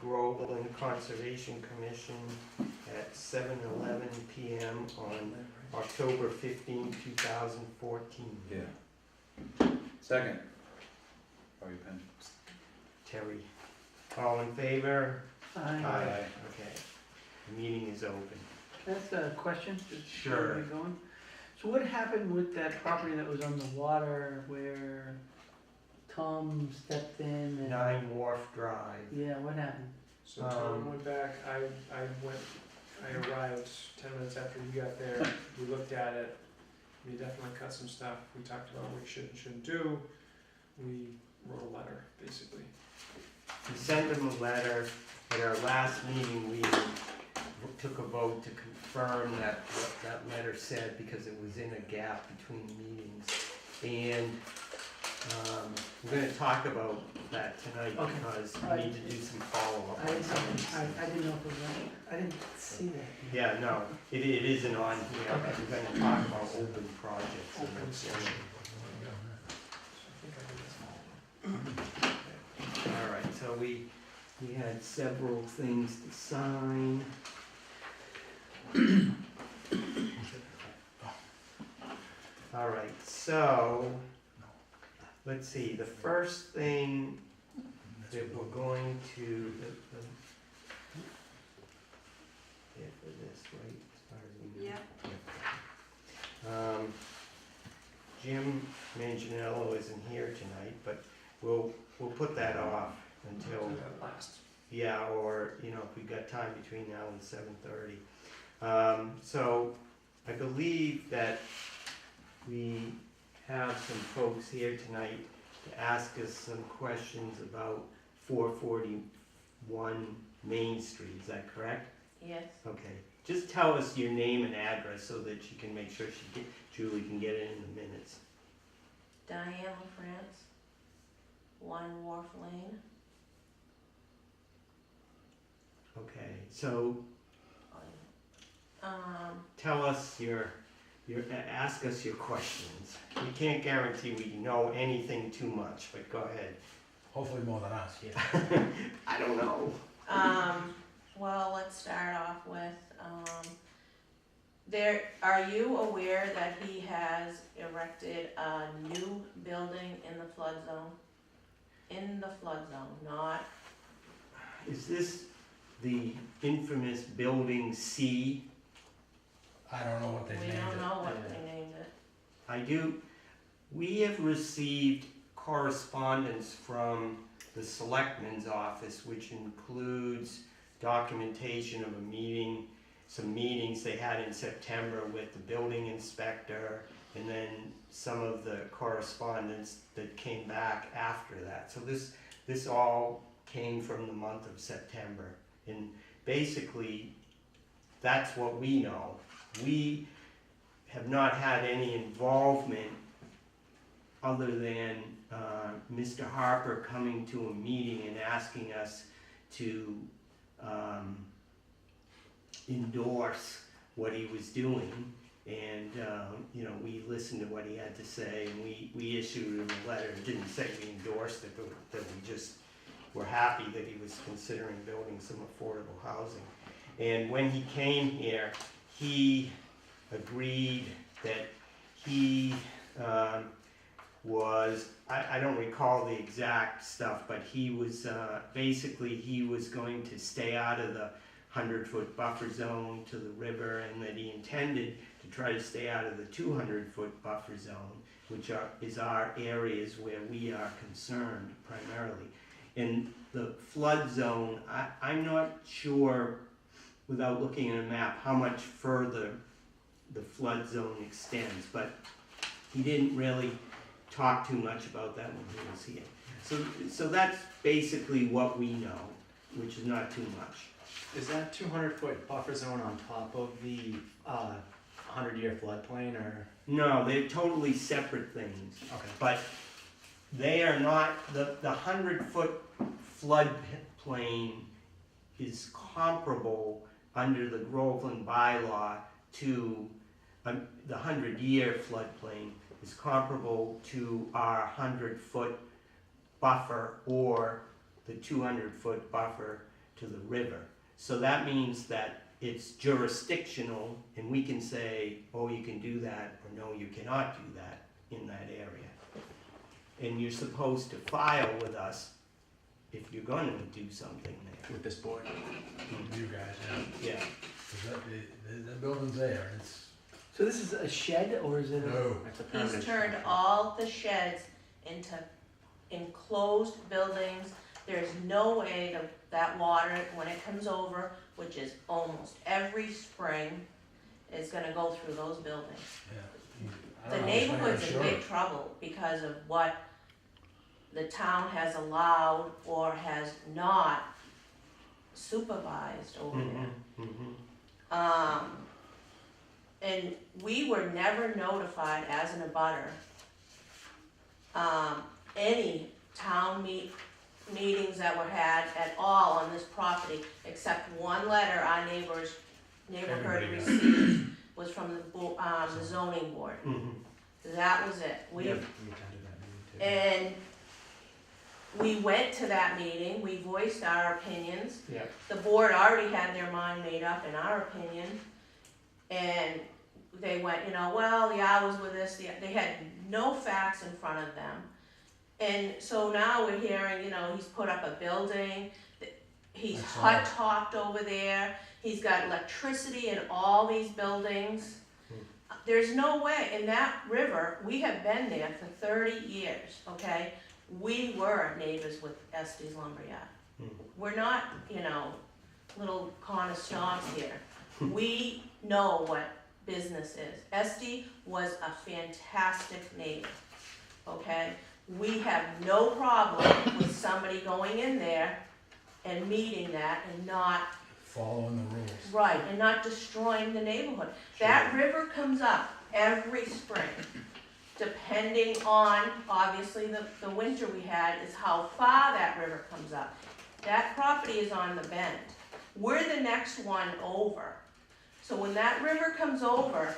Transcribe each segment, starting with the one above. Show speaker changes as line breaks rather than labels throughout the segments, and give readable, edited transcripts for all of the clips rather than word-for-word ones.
Groveland Conservation Commission at 7:11 p.m. on October 15, 2014.
Yeah. Second. Oh, you pen.
Terry, all in favor?
Aye.
Okay, the meeting is open.
That's a question, just
Sure.
where we're going. So what happened with that property that was on the water where Tom stepped in and?
9 Wharf Drive.
Yeah, what happened?
So Tom went back, I arrived 10 minutes after you got there, we looked at it, we definitely cut some stuff, we talked about what we should and shouldn't do, we wrote a letter, basically.
We sent them a letter. At our last meeting, we took a vote to confirm that what that letter said because it was in a gap between meetings. And we're gonna talk about that tonight
Okay.
because we need to do some follow-up.
I
on some of these
didn't,
things.
I didn't know if it was, I didn't see that.
Yeah, no, it isn't on here, but
Okay.
we're gonna talk about open projects. and
Open
that's-
session. So I think I did this all.
All right, so we had several things to sign. All right, so, let's see, the first thing that we're going to, yeah, for this, right, as far as we know.
Yeah.
Jim Manganiello isn't here tonight, but we'll put that off until,
Do that last.
yeah, or, you know, if we've got time between now and 7:30. So, I believe that we have some folks here tonight to ask us some questions about 441 Main Street, is that correct?
Yes,
Okay, just tell us your name and address so that she can make sure Julie can get it in the minutes.
Diane LaFrance, 1 Wharf Lane.
Okay, so tell us ask us your questions. We can't guarantee we know anything too much, but go ahead.
Hopefully more than us.
I don't know.
Well, let's start off with, are you aware that he has erected a new building in the flood zone? In the flood zone, not,
Is this the infamous Building C?
I don't know what they
we
named
don't
it.
know what they named it.
I do. We have received correspondence from the Selectman's office, which includes documentation of a meeting, some meetings they had in September with the building inspector, and then some of the correspondence that came back after that. So this all came from the month of September. And basically, that's what we know. We have not had any involvement other than Mr. Harper coming to a meeting and asking us to endorse what he was doing. And, you know, we listened to what he had to say, and we issued him a letter. It didn't say we endorsed it, but that we just were happy that he was considering building some affordable housing. And when he came here, he agreed that he was, I don't recall the exact stuff, but he was, basically he was going to stay out of the 100-foot buffer zone to the river, and that he intended to try to stay out of the 200-foot buffer zone, which is our areas where we are concerned primarily. In the flood zone, I'm not sure, without looking at a map, how much further the flood zone extends, but he didn't really talk too much about that when he was here. So that's basically what we know, which is not too much.
Is that 200-foot buffer zone on top of the 100-year floodplain, or?
No, they're totally separate things.
Okay.
But they are not, the 100-foot floodplain is comparable under the Groveland bylaw to, the 100-year floodplain is comparable to our 100-foot buffer or the 200-foot buffer to the river. So that means that it's jurisdictional, and we can say, oh, you can do that, or no, you cannot do that in that area. And you're supposed to file with us if you're gonna do something there.
With this board.
You guys, yeah.
Yeah.
'Cause the building's there, and it's,
So this is a shed or is it a?
no,
That's a permanent
He's turned
structure.
all the sheds into enclosed buildings. There's no way that water, when it comes over, which is almost every spring, is gonna go through those buildings.
yeah. I
The
don't know,
neighborhood's in
sure.
big trouble because of what the town has allowed or has not supervised over there.
Mhm.
And we were never notified as an abutter. Any town meetings that were had at all on this property, except one letter our neighborhood
Everybody got it.
received was from the zoning board.
Mhm.
That was it.
We attended that meeting too.
And we went to that meeting, we voiced our opinions.
Yeah.
The board already had their mind made up in our opinion. And they went, well, the hours were this, they had no facts in front of them. And so now we're hearing, he's put up a building, he's
That's
hot topped over there, he's got electricity in all these buildings. There's no way, in that river, we have been there for 30 years, okay? We were neighbors with Estes Lumberyard.
Mhm.
We're not, little corner snobs here. We know what business is. Estes was a fantastic neighbor, okay? We have no problem with somebody going in there and meeting that and not,
Following the rules.
right, and not destroying the neighborhood. That river comes up every spring, depending on, obviously, the winter we had is how far that river comes up. That property is on the bend. We're the next one over. So when that river comes over,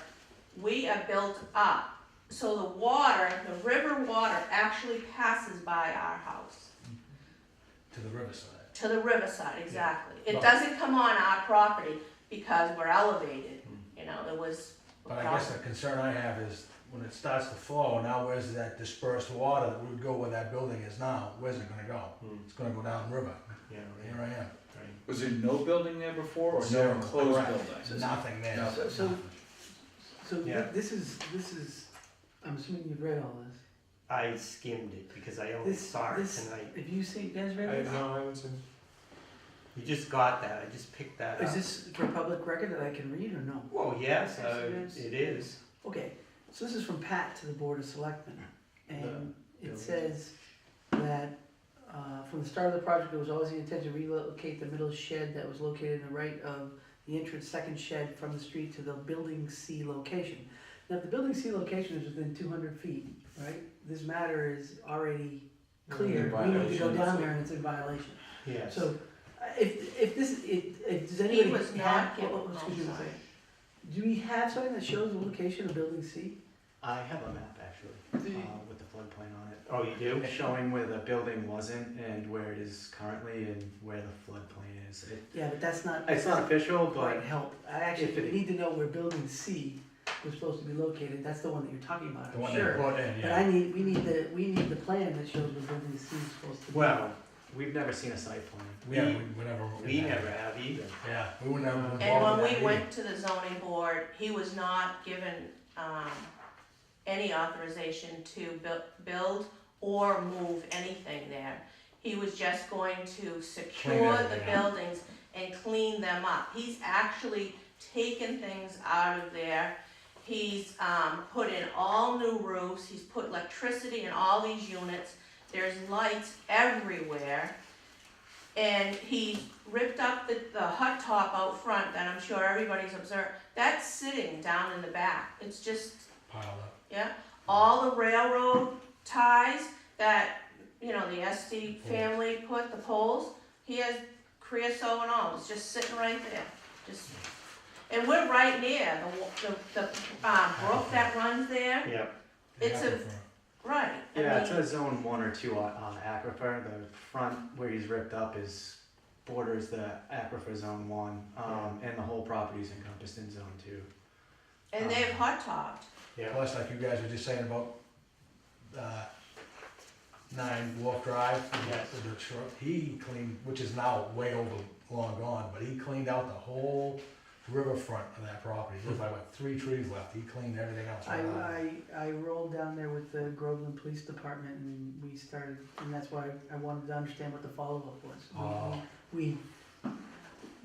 we are built up. So the water, the river water actually passes by our house.
To the riverside.
To the riverside, exactly. It
But-
doesn't come on our property because we're elevated, it was. a
But I guess
problem.
the concern I have is when it starts to flow, now where's that dispersed water that would go where that building is now? Where's it gonna go?
Mm.
It's gonna go down the river.
Yeah,
Here
right,
I am.
right.
Was there no building there before, or no
Zero.
enclosed
Correct.
building?
Nothing there.
No.
So
Yeah.
this is, I'm assuming you've read all this.
I skimmed it because I only saw it
This,
tonight.
have you seen, guys
I
read this?
no, I haven't seen.
You just got that, I just picked that up.
Is this for public record that I can read or no?
Well, yes,
Yes, it is.
it is.
Okay, so this is from Pat to the Board of Selectmen, and
building.
it says that, from the start of the project, there was always the intention to relocate the middle shed that was located in the right of the entrance second shed from the street to the building C location. Now, if the building C location is within 200 feet, right, this matter is already clear,
In
we need to go
violation.
down there and it's in violation.
Yes.
So, if does
He
anybody
was not
have,
given,
excuse me
oh,
one
sorry.
second. Do we have something that shows the location of building C?
I have a map actually, with the floodplain on it.
Oh, you do?
It's showing where the building wasn't and where it is currently and where the floodplain is.
Yeah, but that's not.
It's not official,
Right,
but
help. I actually,
if it-
we need to know where building C was supposed to be located. That's the one that you're talking about,
The
I'm
one they
sure.
put in,
But
yeah.
we need the plan that shows where building C is supposed to be.
Well,
we've never seen a site plan.
We never.
we never have either.
Yeah, we were never involved
And when
in that
we
meeting.
went to the zoning board, he was not given, any authorization to build or move anything there. He was just going to secure the
everything out.
buildings and clean them up. He's actually taken things out of there. He's, put in all new roofs, he's put electricity in all these units, there's lights everywhere. And he ripped up the hot top out front that I'm sure everybody's observed. That's sitting down in the back. It's just,
Piled up.
yeah, all the railroad ties that, the Estes family put, the poles, he has creosote and all, it's just sitting right there, just. And we're right near the brook that runs there,
Yeah.
It's a- right. I
Yeah, it's
mean,
a zone 1 or 2 aquifer. The front where he's ripped up is borders the aquifer zone 1, and the whole property is encompassed in zone 2.
And they have hot topped.
Yeah.
Plus, like you guys were just saying about, 9 Wolf Drive.
Yes.
The truck, he cleaned, which is now way over, long gone, but he cleaned out the whole riverfront of that property. There's like, 3 trees left, he cleaned everything else out.
I rolled down there with the Groveland Police Department and we started, and that's why I wanted to understand what the follow-up was.
Oh.
We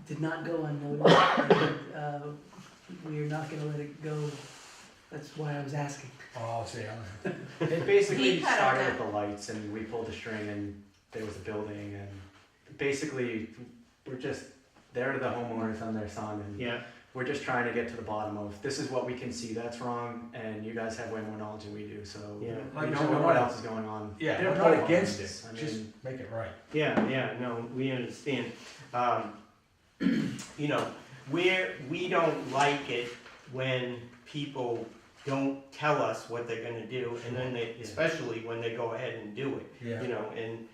did not go unnoticed, and, we are not gonna let it go, that's why I was asking.
Oh, I'll see,
It basically
He cut
started
on
with the lights, and we pulled the string, and there was a building, and basically, they're the homeowners and their son, and
Yeah,
we're just trying to get to the bottom of, this is what we can see that's wrong, and you guys have way more knowledge than we do, so
Yeah.
we don't know what else is going on.
yeah,
They're
I'm not
both
against
honest.
it,
I
just
mean,
make it right.
yeah, no, we understand. You know, we don't like it when people don't tell us what they're gonna do, and then they, especially when they go ahead and do it.
Yeah.
You know, and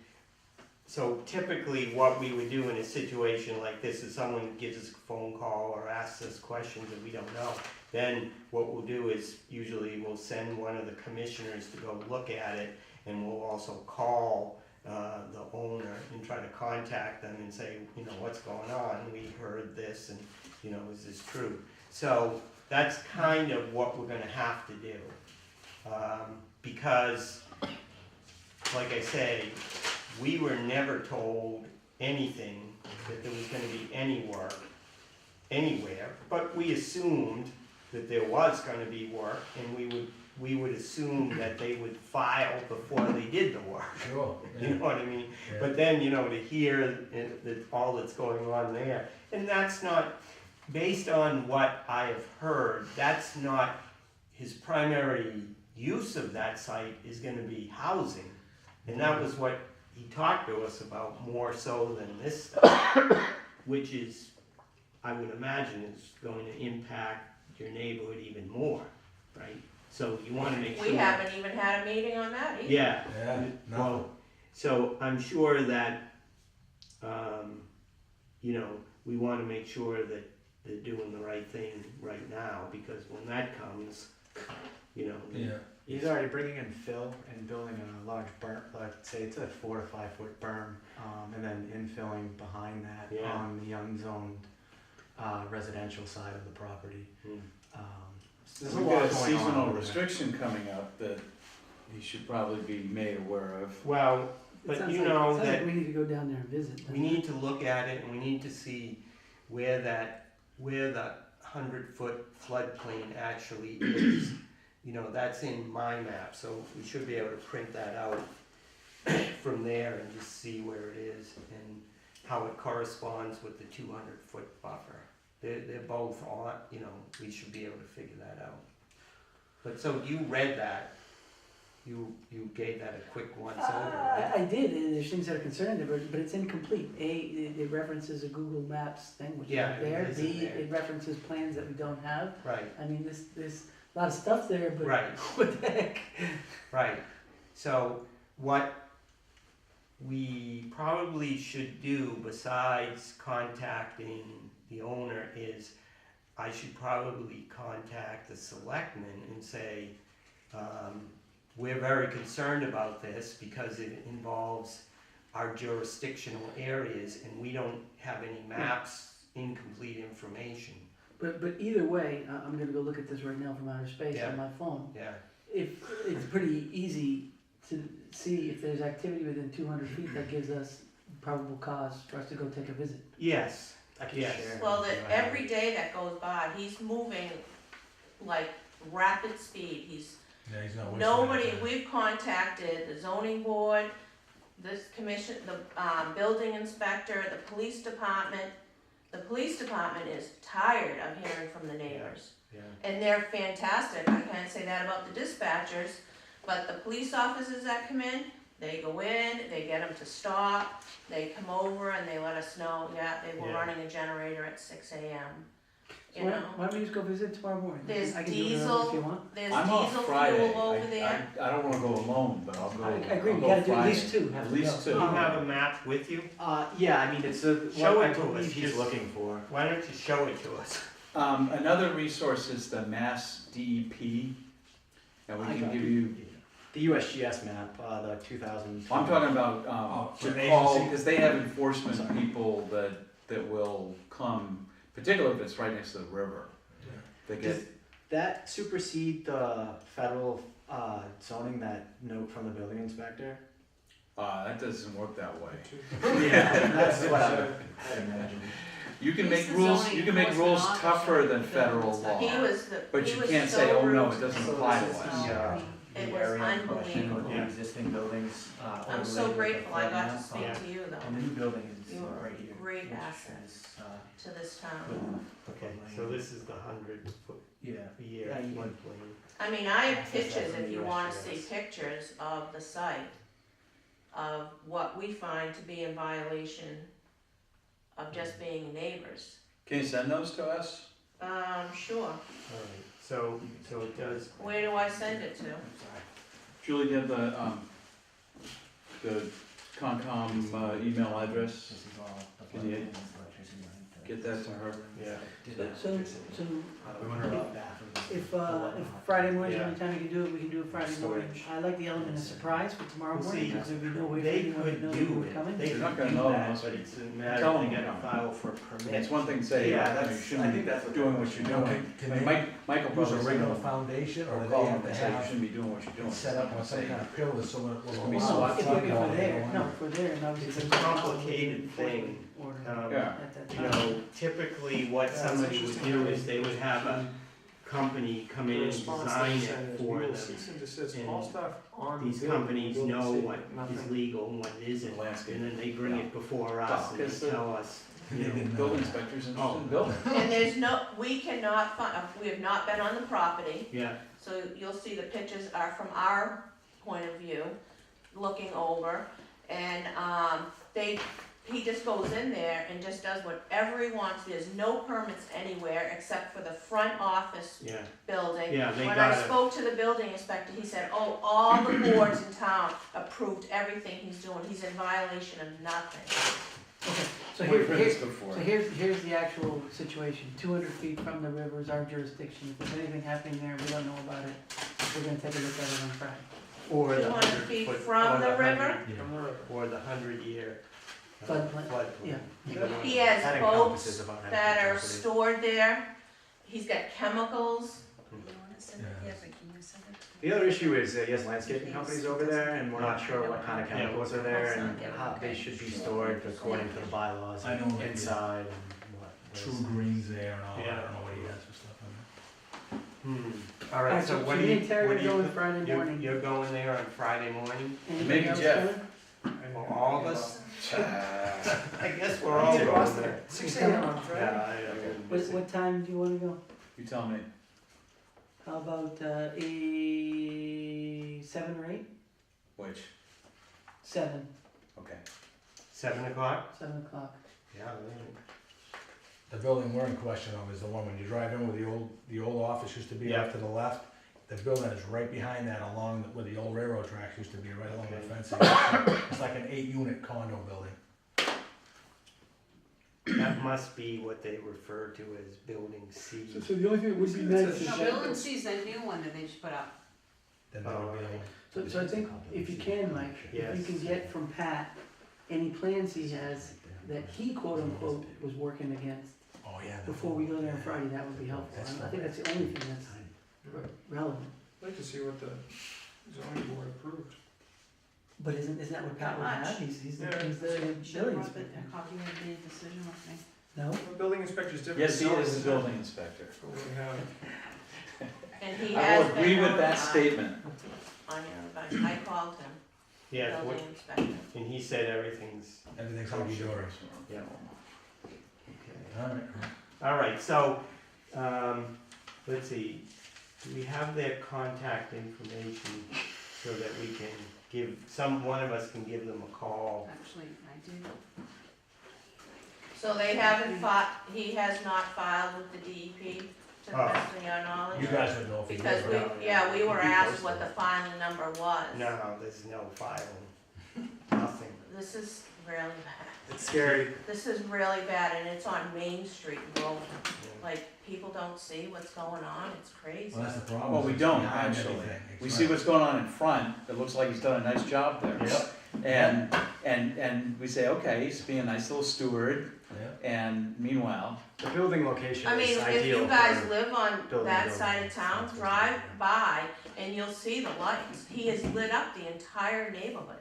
so typically what we would do in a situation like this is someone gives us a phone call or asks us questions that we don't know. Then what we'll do is usually we'll send one of the commissioners to go look at it, and we'll also call the owner and try to contact them and say, you know, what's going on? We heard this, and you know, is this true? So that's kind of what we're gonna have to do. Because, like I say, we were never told anything that there was gonna be any work anywhere, but we assumed that there was gonna be work, and we would assume that they would file before they did the work.
Sure,
You
yeah.
know what I mean?
Yeah.
But then, you know, to hear all that's going on there, and that's not, based on what I have heard, that's not, his primary use of that site is gonna be housing. And that was what he talked to us about more so than this stuff, which is, I would imagine, is going to impact your neighborhood even more, right? So you wanna make sure.
We haven't even had a meeting on that either.
Yeah,
Yeah, no,
well, so I'm sure that, you know, we wanna make sure that they're doing the right thing right now, because when that comes, you know.
yeah,
he's already bringing in fill and building a large berm, like say it's a 4 to 5 foot berm, and then infilling behind that
Yeah.
on the unzoned residential side of the property.
Hmm.
There's
We've
a lot
got a
going on
seasonal
over there.
restriction coming up that he should probably be made aware of.
Well,
It
but
sounds
you
like-
know
it sounds like
that
we need to go down there and visit.
we
doesn't it?
need to look at it, and we need to see where the 100-foot floodplain actually is. You know, that's in my map, so we should be able to print that out from there and just see where it is and how it corresponds with the 200-foot buffer. They're both on, you know, we should be able to figure that out. But so you read that, you gave that a quick once over, right?
I did, and there's things that are concerning there, but it's incomplete. It references a Google Maps thing, which is
Yeah,
not there.
it isn't
B,
there.
it references plans that we don't have.
Right,
I mean, there's a lot of stuff there, but
right.
what the heck?
Right, so what we probably should do besides contacting the owner is, I should probably contact the selectmen and say, we're very concerned about this because it involves our jurisdictional areas and we don't have any maps, incomplete information.
But either way, I'm gonna go look at this right now from outer space
Yeah.
on my phone.
Yeah,
If it's pretty easy to see if there's activity within 200 feet that gives us probable cause for us to go take a visit.
yes,
I can
Yes.
share.
Well,
with
that
you. I have
every day that goes by, he's moving like rapid speed.
yeah, he's not wasting
Nobody,
any time.
we've contacted the zoning board, this commission, the, building inspector, the police department. The police department is tired of hearing from the neighbors.
yeah.
And they're fantastic, I can't say that about the dispatchers, but the police officers that come in, they go in, they get them to stop, they come over and they let us know, yeah, they were
Yeah.
running a generator at 6 AM. you know.
Why don't we just go visit tomorrow morning?
There's
I can do it early
diesel.
if you want.
There's
I'm off
diesel
Friday.
fuel over there.
I don't wanna go alone, but I'll go.
I agree,
I'll
we
go
gotta do at
Friday.
least two, have
At
to
least
go.
Do you have a map with you?
Yeah, I mean, it's a,
Show
what
it
I
to us,
believe he's
just-
looking for.
Why don't you show it to us?
Another resource is the Mass DEP, and we
I
can
got
give
it.
you,
The USGS map, the 2000.
I'm talking about,
for
to
an
call,
agency?
because they have enforcement people that will come, particularly if it's right next to the river. They get,
Does that supersede the federal zoning, that note from the building inspector?
that doesn't work that way.
Yeah, that's what I would imagine.
You can
He's
make
the
rules,
zoning
you can make
enforcement
rules
officer
tougher than
for the
federal
building
law.
He was the,
But
he
you
was
can't
so
say, oh, no,
rude
it
to
doesn't
me.
apply to
This is
us.
all-
It
The
was
area in question
unbelievable.
with the
Yeah.
existing buildings.
I'm so
overlaid with
grateful I
the
got to
flood
speak
map,
to you
And the
though,
new building is
You are
right here.
a great
which
asset.
is,
to this town.
Okay, so this is the 100-foot
Yeah.
a year
Yeah, you-
floodplain.
I mean, I have
Access that
pictures
from
if
the
you wanna see
USGS.
pictures of the site, of what we find to be in violation of just being neighbors.
Can you send those to us?
Sure.
Alright, so it does,
Where do I send it to?
Julie, do you have the Concom email address?
This is all the
Can you
floodplains, electricity, right?
Get that to her?
yeah.
So,
We wonder about bathrooms.
if Friday morning's the
Yeah.
only time you can do it, we can do it Friday morning.
Storage.
I like the element of surprise for tomorrow
Well,
morning,
see,
because there'd be no way for
They
anyone to
could
know that
do
we're
it,
coming.
they
They're
could
not gonna
do
know
that,
unless
but
we
it's a matter
tell
of they
them,
gotta
yeah.
file for a permit.
It's one thing to say,
Yeah,
you
that's-
shouldn't
I
be
think that's what
doing
they're
what you're
doing.
doing.
Can
I mean,
they
Michael
use
probably
a
said,
regular
no.
foundation, or
Or
do
call
they
them
have to
and say, you
have
shouldn't be doing what you're doing.
set up on some kind of pillar so it will
Can be
allow
SWAT
If
team
flood
we're
going
there,
on?
no, if we're there, and obviously.
It's a
there's no
complicated
enforcement
thing.
order
Yeah.
at that
You
time.
know, typically what somebody would do is they would have a company come in and design it for them.
All stuff on
These
the building,
companies
the building
know
city,
what is
nothing.
legal and what isn't,
Landscape.
and then they bring it before us
Well,
and
because
they
the-
tell us,
They
you know,
didn't know
Building
that.
inspector's
Oh.
interested in building.
And there's no, we cannot find, we have not been on the property,
yeah,
so you'll see the pictures are from our point of view, looking over. And, he just goes in there and just does whatever he wants. There's no permits anywhere except for the front office
yeah,
building.
yeah, they
When I
gotta,
spoke to the building inspector, he said, oh, all the boards in town approved everything he's doing. He's in violation of nothing.
Okay, so
We've heard
here's,
this before.
so here's the actual situation. 200 feet from the river is our jurisdiction. If there's anything happening there, we don't know about it. We're gonna take a look at it on Friday.
or the
200
100
feet
foot,
from
or
the river?
From the river.
or the 100-year
Floodplain,
floodplain.
yeah.
Either one.
He has
That
boats
encompasses about half
that
the
are
property.
stored there. He's got chemicals.
You wanna send it?
Yeah.
Yeah, but can you send it?
The other issue is that he has landscaping companies over there, and we're not sure what kind of
Yeah.
chemicals are there and
Yeah.
how they should be stored according to the bylaws
I know
and
maybe
inside and what.
True greens there and all, I
Yeah.
don't know what he has for stuff in
Alright, so what do
me
you,
and Terry
what
are
do you,
going Friday morning.
you're going there on Friday morning?
Anything
Maybe
else
Jeff.
coming?
For all of us? I guess we're
I'll
all
take
going
Ross
there.
6
a.m.
a.m. on
Yeah,
Friday.
I wouldn't miss it.
What time do you wanna go?
You tell me.
How about, 7 or 8?
Which?
7,
Okay.
7 o'clock?
7 o'clock.
Yeah,
The building we're in question of is the one when you drive in where the old office used to be
Yeah.
off to the left. The building is right behind that along where the old railroad tracks used to be, right along the
Okay.
fence. It's like an 8-unit condo building.
that must be what they refer to as building C.
So the only thing that would be
nice
nice
is
No,
shed.
Bill and C's a new one that they just put up.
Then that would be the one.
So I think if you can, Mike, if you
Yes.
can get from Pat any plans he has that he quote unquote was working against
Oh, yeah. the-
before we go there on Friday, that would be helpful. I think that's the only thing that's relevant.
I'd like to see what the zoning board approved.
But isn't that what Pat would
Not
have?
much.
He's
Yeah.
the building
Should've brought
inspector.
a copy of the decision with me.
No?
The building inspector's different.
Yes, he
than
is
zoning,
the building inspector.
That's what we have.
And he
I
has
will
been
agree with
on,
that statement.
On your, I called him,
Yeah, what,
building inspector.
and he said everything's,
Everything's hunky-dory.
yeah. Okay.
All right.
Alright, so, let's see, do we have their contact information so that we can give, one of us can give them a call?
Actually, I did.
So they haven't he has not filed with the DEP, to the
Oh.
best of your knowledge?
You guys would know if he did
Because
or not.
we were asked what the filing number was.
No, there's no filing, nothing.
This is really bad.
It's scary.
This is really bad, and it's on Main Street in Groveland.
Yeah.
Like, people don't see what's going on, it's crazy.
Well, that's the problem.
Well, we
is
don't
behind
actually.
everything.
We
It's
see
right.
what's going on in front, it looks like he's done a nice job there.
Yep,
And we say, okay, he's being a nice little steward,
yep.
and meanwhile,
The building location
I mean,
is
if
ideal
you guys
for
live on
building
that
buildings.
side of town, drive by and you'll see the lights. He has lit up the entire neighborhood.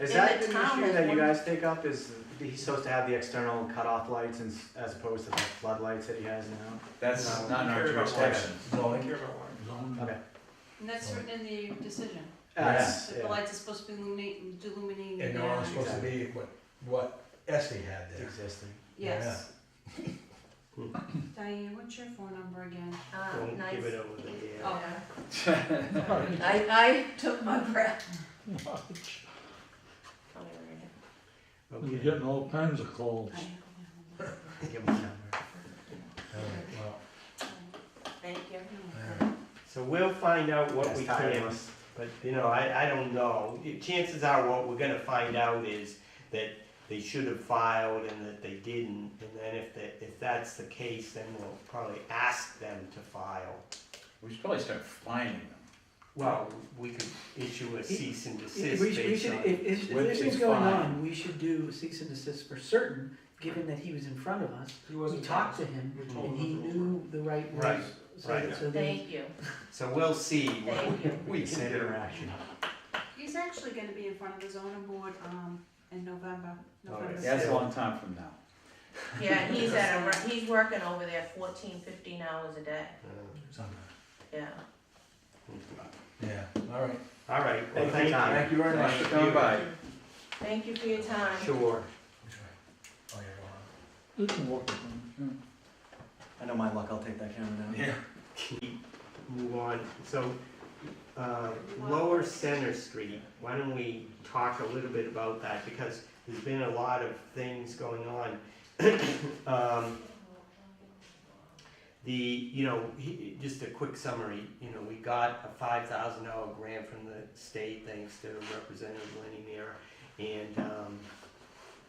Is
In
that
the
an
town,
issue
there's
that you
one-
guys take up? Is he's supposed to have the external cutoff lights as opposed to the floodlights that he has now?
that's
No,
not in our
care about
jurisdiction.
I
Zoning.
care about water.
Okay.
And that's written in the decision,
Yes,
that the
yeah.
lights are supposed to be illuminating the
And they're only supposed to
area.
be what Esty had there.
Existing.
Yes. Diane, what's your phone number again?
Don't
Nice.
give it over there.
Oh.
Yeah. I took my breath. Tell me where it is.
We're
Okay,
getting all kinds of calls.
Give him the number.
Well,
Thank you.
yeah.
so we'll find out what
That's
we can,
tireless.
but I don't know. Chances are what we're gonna find out is that they should have filed and that they didn't, and then if that's the case, then we'll probably ask them to file.
We should probably start finding them.
Well, we could issue a cease and
We
desist
should,
based on.
if
With
this is
his
going
fine.
on, we should do cease and desist for certain, given that he was in front of us.
He
We
wasn't.
talked to him,
We told
and
him
he
to go
knew the right
Right,
words. So
right.
that- so they,
Thank you,
So we'll see.
thank you.
We can
Same
do.
interaction.
He's actually gonna be in front of the zoning board, in November.
Oh,
Yeah, that's a long time from now.
Yeah, he's working over there 14, 15 hours a day,
Something.
yeah.
Yeah, all right.
All right, well,
Thank you,
thank
Tom.
you.
Thank you very much.
Thanks for coming by.
Thank you for your time.
Sure.
Which way? Oh, yeah, go on.
You can walk it down.
I know my luck. I'll take that camera down.
Yeah.
Move on, so, Lower Center Street, why don't we talk a little bit about that, because there's been a lot of things going on. Just a quick summary, we got a $5,000 grant from the state, thanks to Representative Lenny Mayer, and,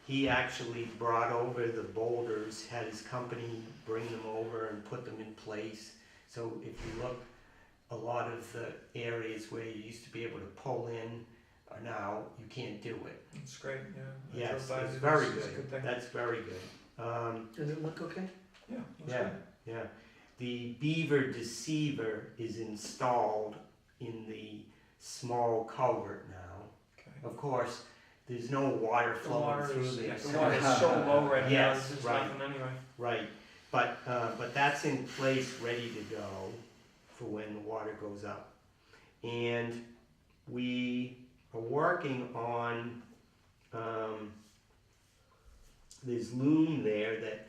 he actually brought over the boulders, had his company bring them over and put them in place. So if you look, a lot of the areas where you used to be able to pull in, now you can't do it.
It's great, yeah. I
Yes,
drove by
it's
it.
very
It's a
good,
thing.
that's very good.
does it look okay?
Yeah, looks
Yeah.
good.
Yeah, the Beaver Deceiver is installed in the small culvert now.
Okay.
Of course, there's no water
The
flowing
water
through
is,
there.
yeah,
so-
the water is so low right now,
Yes,
there's
right.
nothing anyway.
Right, but that's in place, ready to go for when the water goes up. And we are working on, this loom there that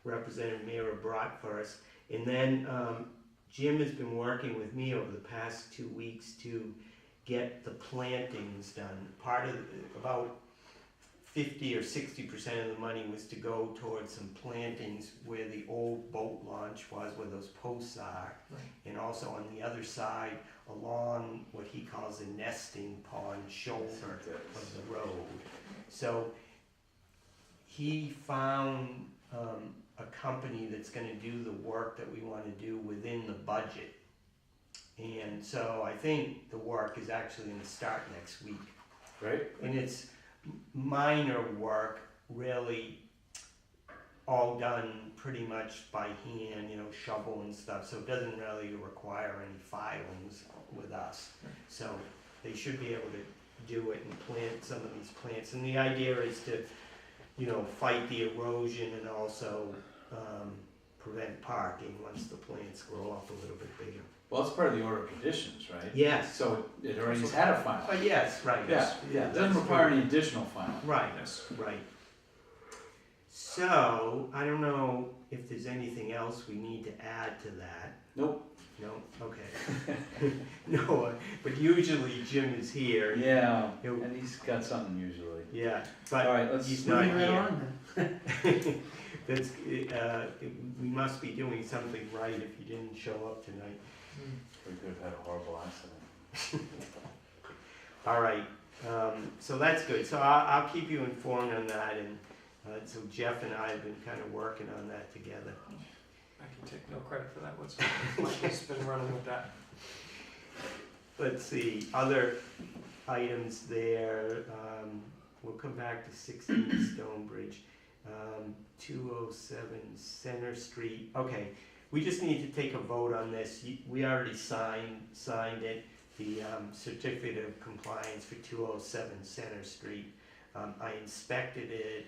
Representative Mira brought for us. And then Jim has been working with me over the past 2 weeks to get the plantings done. Part of, about 50 or 60% of the money was to go towards some plantings where the old boat launch was, where those posts are.
Right.
And also on the other side, along what he calls a nesting pond shoulder of the road. So he found a company that's gonna do the work that we wanna do within the budget. And so I think the work is actually gonna start next week.
Right?
And it's minor work, really all done pretty much by hand, shovel and stuff, so it doesn't really require any filings with us. So they should be able to do it and plant some of these plants, and the idea is to, fight the erosion and also prevent parking once the plants grow up a little bit bigger.
Well, it's part of the order of conditions, right?
Yes,
So it already has had a final.
but yes, right.
Yeah, it doesn't require any additional final.
Right.
Yes.
Right. So, I don't know if there's anything else we need to add to that.
Nope.
No, okay. No, but usually Jim is here.
Yeah,
He'll-
and he's got something usually.
Yeah,
All
but
right, let's,
he's
Moving
not
right
here.
on then.
That's, we must be doing something right if you didn't show up tonight.
we could have had a horrible accident.
All right, so that's good. So I'll keep you informed on that, and so Jeff and I have been kind of working on that together.
I can take no credit for that whatsoever. Mike's been running with that.
Let's see, other items there, we'll come back to 16 Stonebridge, 207 Center Street. Okay, we just need to take a vote on this. We already signed it, the certificate of compliance for 207 Center Street. I inspected it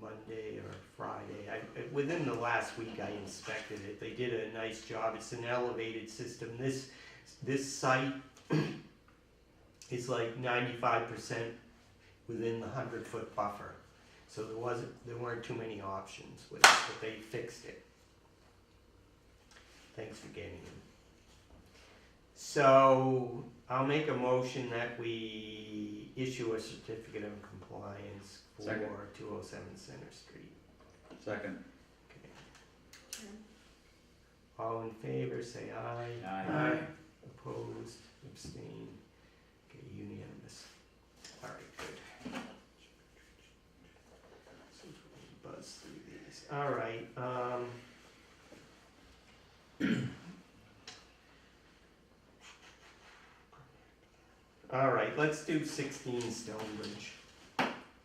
Monday or Friday. Within the last week I inspected it. They did a nice job. It's an elevated system. This site is like 95% within the 100-foot buffer. So there weren't too many options with it, but they fixed it. Thanks for getting it. So I'll make a motion that we issue a certificate of compliance for
Second.
207 Center Street.
Second.
Okay. All in favor, say aye.
Aye.
Opposed, abstained. Okay, unanimous. All right, good. So we buzz through these. All right. All right, let's do 16 Stonebridge.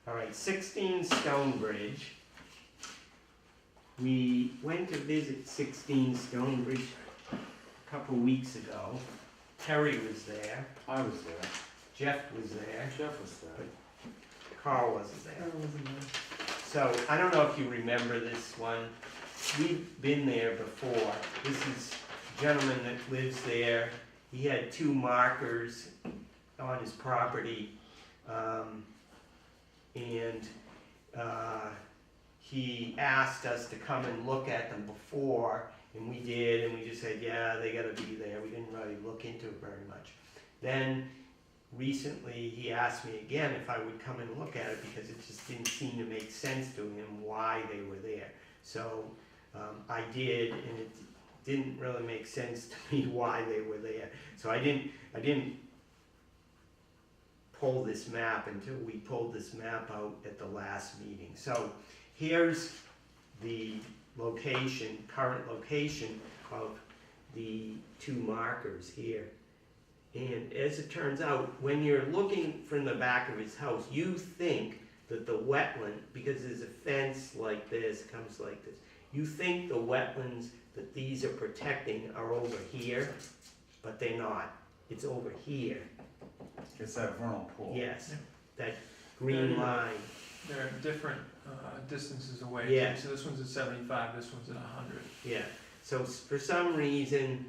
All right, 16 Stonebridge. We went to visit 16 Stonebridge a couple weeks ago. Terry was there,
I was there.
Jeff was there,
Jeff was there.
Carl wasn't
I
there.
wasn't there.
So, I don't know if you remember this one. We've been there before. This is a gentleman that lives there. He had 2 markers on his property. He asked us to come and look at them before, and we did, and we just said, yeah, they gotta be there. We didn't really look into it very much. Then, recently, he asked me again if I would come and look at it because it just didn't seem to make sense to him why they were there. So, I did, and it didn't really make sense to me why they were there. So I didn't pull this map until we pulled this map out at the last meeting. So here's the location, current location of the 2 markers here. And as it turns out, when you're looking from the back of his house, you think that the wetland, because there's a fence like this, comes like this, you think the wetlands that these are protecting are over here, but they're not. It's over here.
It's that vernal pool.
Yes, that green line.
They're different distances away.
Yeah.
So this one's at 75, this one's at 100.
Yeah, so for some reason,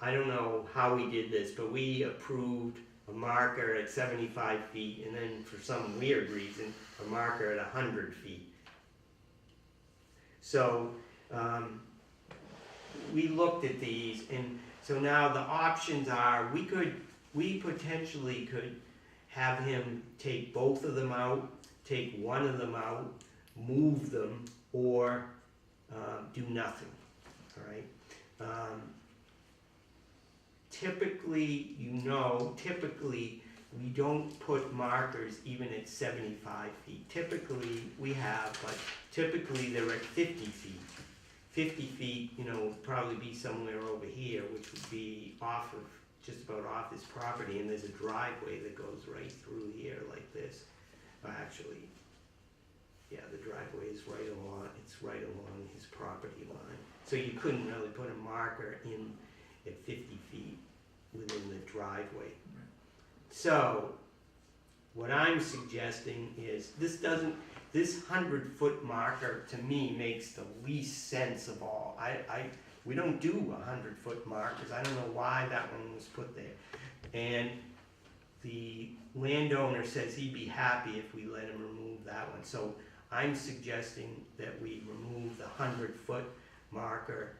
I don't know how we did this, but we approved a marker at 75 feet, and then for some weird reason, a marker at 100 feet. So, we looked at these, and so now the options are, we potentially could have him take both of them out, take one of them out, move them, or do nothing, all right? Typically, typically we don't put markers even at 75 feet. Typically we have, but typically they're at 50 feet. 50 feet, would probably be somewhere over here, which would be just about off his property, and there's a driveway that goes right through here like this. Actually, yeah, the driveway is right along his property line. So you couldn't really put a marker in at 50 feet within the driveway. So, what I'm suggesting is, this 100-foot marker to me makes the least sense of all. We don't do 100-foot markers. I don't know why that one was put there. And the landowner says he'd be happy if we let him remove that one. So I'm suggesting that we remove the 100-foot marker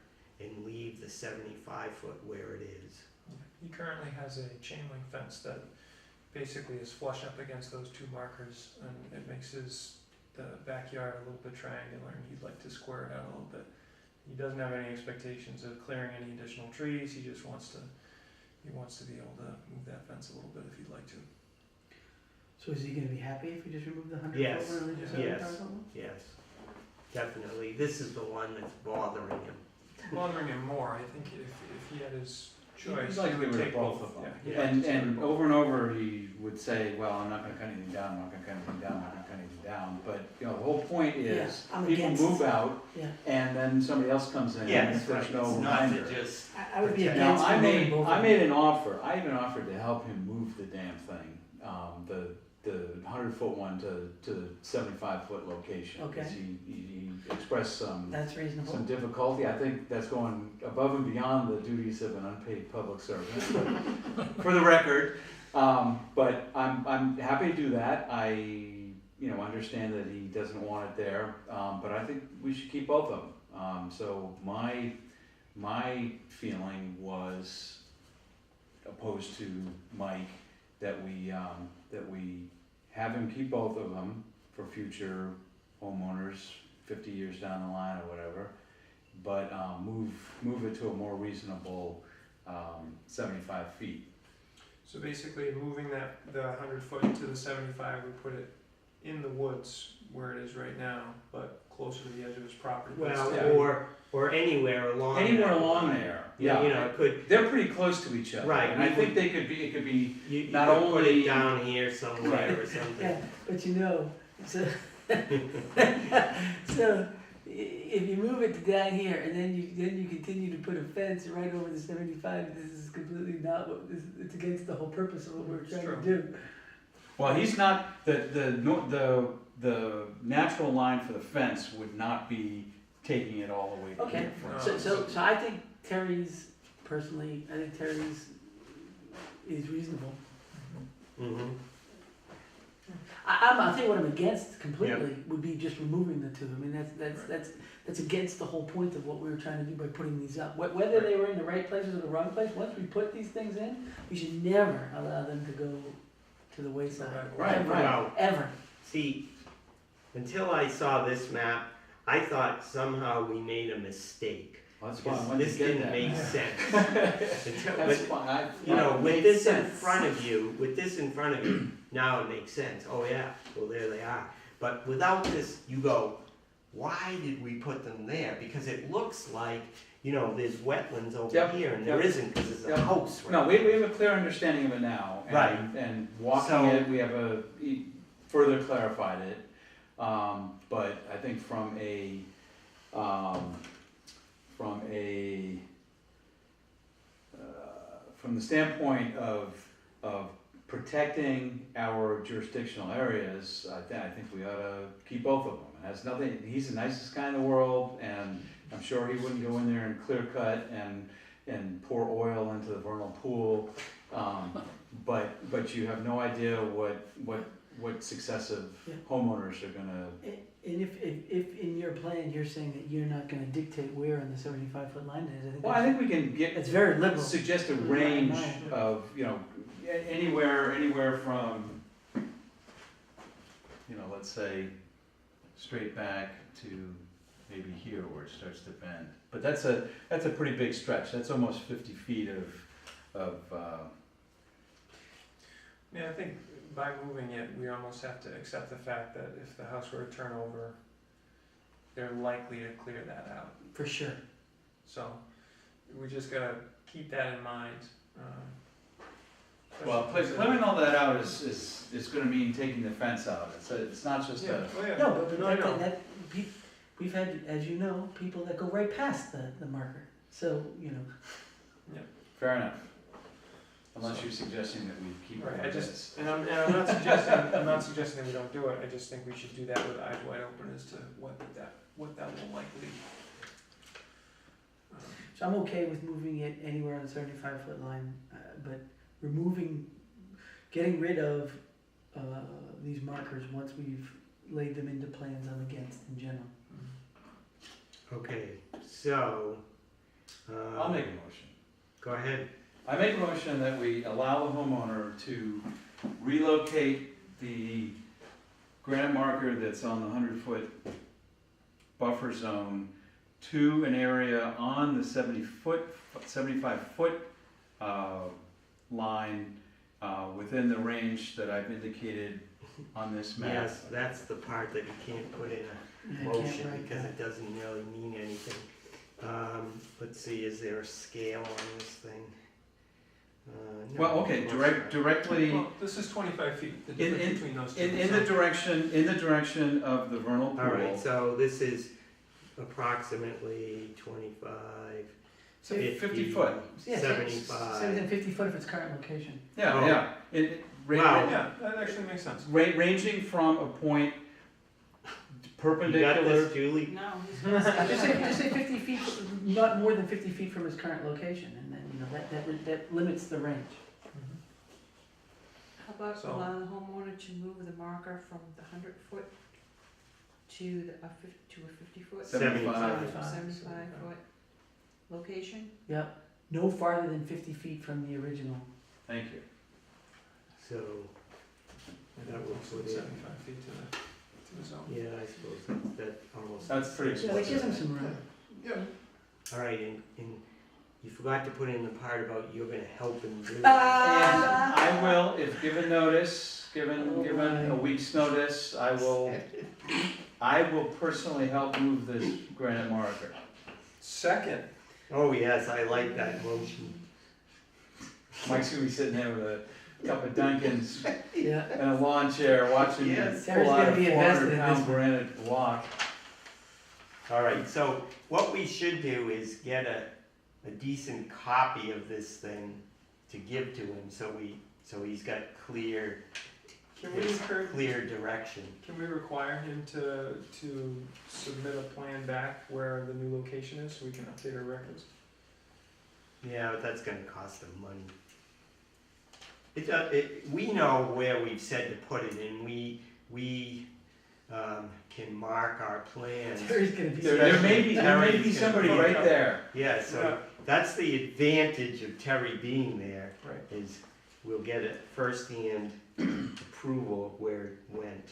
and leave the 75-foot where it is.
He currently has a chain link fence that basically is flush up against those two markers, and it makes the backyard a little bit triangular, and he'd like to square it out a little bit. He doesn't have any expectations of clearing any additional trees, he just wants to be able to move that fence a little bit if he'd like to.
So is he gonna be happy if we just remove the 100
Yes,
foot one and leave the
yes.
75 foot one?
Yes, definitely. This is the one that's bothering him.
Bothering him more, I think if he had his choice,
He'd like
he
to
would
get rid
take
of both of them.
Yeah,
And over and over, he would say, well, I'm not gonna cut anything down, I'm not gonna cut anything down, I'm not gonna cut anything down. But, you know, the whole point is,
Yeah, I'm
people
against-
move out,
Yeah,
and then somebody else comes in, and
Yes,
if there's
right,
no
it's not
reminder.
to just,
I would be
Now,
against
Now,
removing both of them.
I made an offer, I even offered to help him move the damn thing, the 100-foot one to the 75-foot location.
Okay.
'Cause he expressed some
That's reasonable.
difficulty. I think that's going above and beyond the duties of an unpaid public servant, but for the record. But I'm happy to do that. I understand that he doesn't want it there, but I think we should keep both of them. So my feeling was opposed to Mike, that we have him keep both of them for future homeowners 50 years down the line or whatever, but move it to a more reasonable 75 feet.
So basically, moving the 100 foot to the 75 would put it in the woods where it is right now, but closer to the edge of his property. But
well,
still-
or anywhere along.
Anywhere
that
along
line.
there,
Yeah,
yeah.
it could,
They're pretty close to each other,
Right,
and I
we
think
would-
it could be
you
not
could put
only-
it down here somewhere or something.
Yeah, but so, so if you move it to down here and then you continue to put a fence right over the 75, this is completely not what it's against the whole purpose of what we're
It's
trying
true.
to do.
Well, he's not, the natural line for the fence would not be taking it all the way to
Okay.
here, for
No.
instance.
So I think Terry's is reasonable.
Mm-hmm.
I'll tell you what I'm against completely would be just removing the two. I mean, that's against the whole point of what we were trying to do by putting these up. Whether they were in the right places or the wrong place, once we put these things in, we should never allow them to go to the wayside.
Right,
Ever.
right.
Well,
Ever.
see, until I saw this map, I thought somehow we made a mistake.
Well, that's fine,
Because
when you
this
get
didn't
that.
make sense. Until-
That's
but,
fine,
with
made
this in
sense.
front of you, now it makes sense. Oh yeah, well there they are. But without this, you go, why did we put them there? Because it looks like, there's wetlands over
Yep,
here, and there
yep.
isn't, because there's a
Yep.
house right
No, we have a clear understanding of it now. And,
Right.
And walking
So-
it, we have further clarified it. But I think from the standpoint of protecting our jurisdictional areas, I think we ought to keep both of them. It has nothing, he's the nicest guy in the world, and I'm sure he wouldn't go in there and clear cut and pour oil into the vernal pool. But you have no idea what successive
Yeah.
homeowners are gonna.
And if in your plan you're saying that you're not going to dictate where on the 75-foot line is, I think
Well, I think we can get,
it's very liberal.
suggest a
Mm,
range
right.
of, anywhere from, let's say, straight back to maybe here where it starts to bend. But that's a pretty big stretch. That's almost 50 feet of
Yeah, I think by moving it, we almost have to accept the fact that if the house were to turn over, they're likely to clear that out.
For sure.
So we just gotta keep that in mind.
well, clearing all that out is gonna mean taking the fence out. It's not just
Yeah, oh yeah.
No, but
No, I know.
we've had, as you know, people that go right past the marker. So,
fair enough. Unless you're suggesting that we keep it
Right,
like
I just,
this.
and I'm not suggesting that we don't do it, I just think we should do that with eyes wide open as to what that will likely.
so I'm okay with moving it anywhere on the 75-foot line, but getting rid of these markers once we've laid them into plans I'm against in general.
Okay, so,
I'll make a motion.
go ahead.
I make a motion that we allow the homeowner to relocate the granite marker that's on the 100-foot buffer zone to an area on the 75-foot line within the range that I've indicated on this map.
Yes, that's the part that you can't put in a
I can't
motion
write
because
that.
it doesn't really mean anything. Let's see, is there a scale on this thing? No,
Well, okay,
of course not.
directly
Well, this is 25 feet, the
In-
difference between those two.
in the direction of the vernal pool.
All right, so this is approximately 25,
So 50 foot.
Yeah, say within
75.
50 foot of its current location.
Yeah,
Oh.
yeah.
Wow.
Yeah, that actually makes sense.
Ranging from a point
You got
perpendicular.
this, Julie?
No, he's gonna say.
Just say 50 feet, not more than 50 feet from its current location, and then, you know, that limits the range.
How about
So-
allow the homeowner to move the marker from the 100-foot to a 50-foot?
75.
75-foot location?
Yep, no farther than 50 feet from the original.
Thank you.
So,
And
That
that
works
would
with it.
75 feet to the zone.
yeah, I suppose that almost.
That's pretty
Yeah, that gives them
explicit.
some room.
Yeah.
All right, and you forgot to put in the part about you're gonna help him do it.
And I will, if given notice, given
Oh,
a
my.
week's notice, I will personally help move this granite marker.
Second,
Oh, yes, I like that motion.
Mike's gonna be sitting there with a cup of Dunkin's
Yeah.
and a lawn chair watching me
Yes.
Terry's
pull out a
gonna be invested in
400-pound
this one.
granite block.
All right, so what we should do is get a decent copy of this thing to give to him, so he's got clear,
can we
his
encourage,
clear direction.
can we require him to submit a plan back where the new location is, so we can update our records?
Yeah, but that's gonna cost him money. We know where we've said to put it, and we can mark our plans.
Terry's gonna be.
There may be
Terry's
somebody
gonna-
right there.
Yeah, so
Yeah.
that's the advantage of Terry being there,
Right.
is we'll get a first-hand approval of where it went.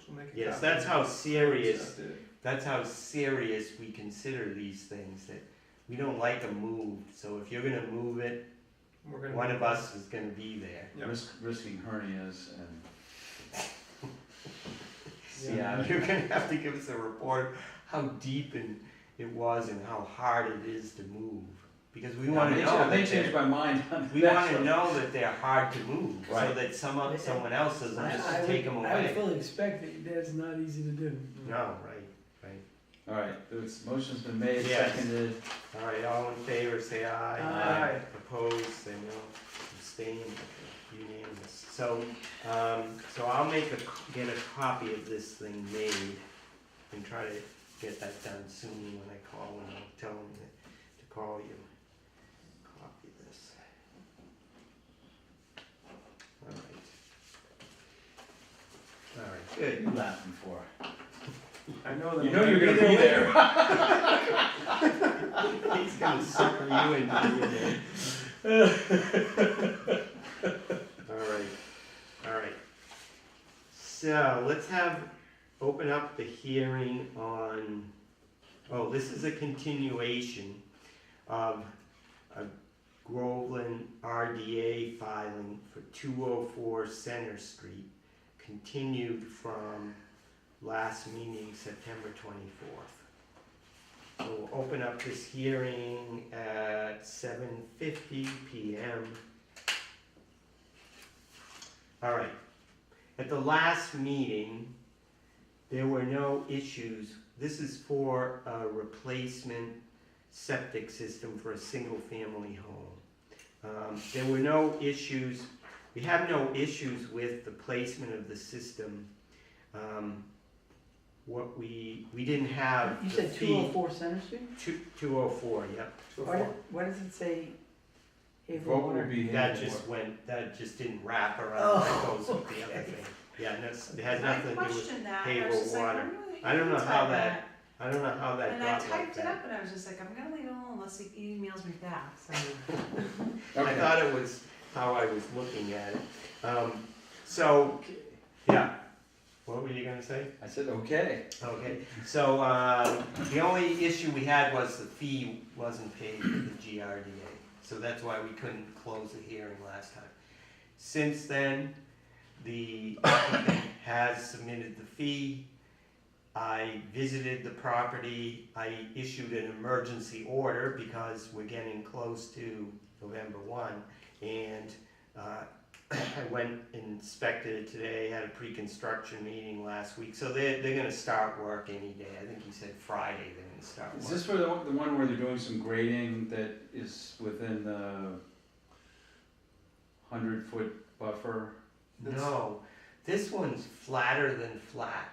So make a
Yes,
copy.
that's how serious,
Update it.
that's how serious we consider these things, that we don't like them moved, so if you're gonna move it,
We're gonna.
one of us is gonna be there.
Yep.
Risking hernias and.
Yeah, you're gonna have to give us a report how deep it was and how hard it is to move, because we wanna know
I may
that
change
they're,
my mind on
we
that
wanna
one.
know that they're hard to move, so
Right.
that someone else doesn't
I
just
would-
take them
I would
away.
fully expect that that's not easy to do.
No, right.
All right, this motion's been made,
Yes.
seconded.
All right, all in favor, say aye.
Aye.
Opposed, say no. Abstain, unanimous. So I'll get a copy of this thing made and try to get that done soon when I call him. I'll tell him to call you. Copy this. All right,
What are
good.
you laughing for?
I know that.
You know you're gonna be there.
He's gonna sucker you into it. All right. So let's open up the hearing on, this is a continuation of a Groveland RDA filing for 204 Center Street, continued from last meeting, September 24th. So we'll open up this hearing at 7:50 p.m. All right. At the last meeting, there were no issues. This is for a replacement septic system for a single-family home. There were no issues. We have no issues with the placement of the system. What we didn't have.
You
the
said
fee-
204 Center Street?
204, yep.
Why does it say Havel
Vote will
Water?
be
That
handled.
that just didn't wrap around,
Oh,
that goes with the other
okay.
thing. Yeah, and it has
I
nothing to do with,
question that, I
Havel
was just like,
water.
when will
I don't know
you
how
type
that- I don't know how that
And I
got like
typed it
that.
up and I was just like, I'm gonna leave it alone unless he emails me back, so.
I
Okay.
thought it was how I was looking at it. So, yeah, what were you gonna say?
I said, okay.
Okay, so, the only issue we had was the fee wasn't paid for the GRDA, so that's why we couldn't close the hearing last time. Since then, the applicant has submitted the fee. I visited the property, I issued an emergency order because we're getting close to November 1, and I went and inspected it today, had a pre-construction meeting last week, so they're gonna start work any day. I think he said Friday they're gonna start work.
Is this where the one where they're doing some grading that is within the 100-foot buffer?
No, this one's flatter than flat.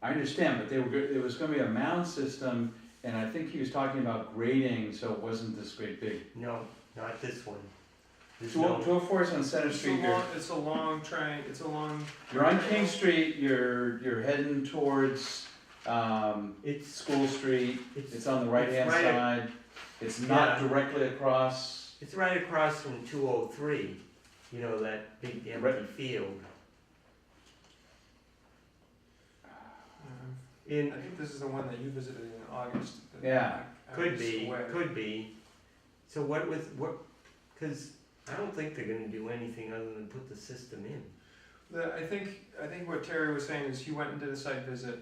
I understand, but there was gonna be a mound system, and I think he was talking about grading, so it wasn't this great big.
No, not this one. There's no,
204 is on Center
It's a
Street,
long, it's a long
you're on King Street, you're heading towards,
it's,
School Street,
it's,
it's on the right-hand
right
side, it's not
Yeah.
directly across.
it's right across from 203, you know, that big empty
Right.
field.
I
In,
think this is the one that you visited in August. that
Yeah.
I
could
was
be,
away.
could be. So cause I don't think they're gonna do anything other than put the system in.
I think what Terry was saying is he went and did a site visit,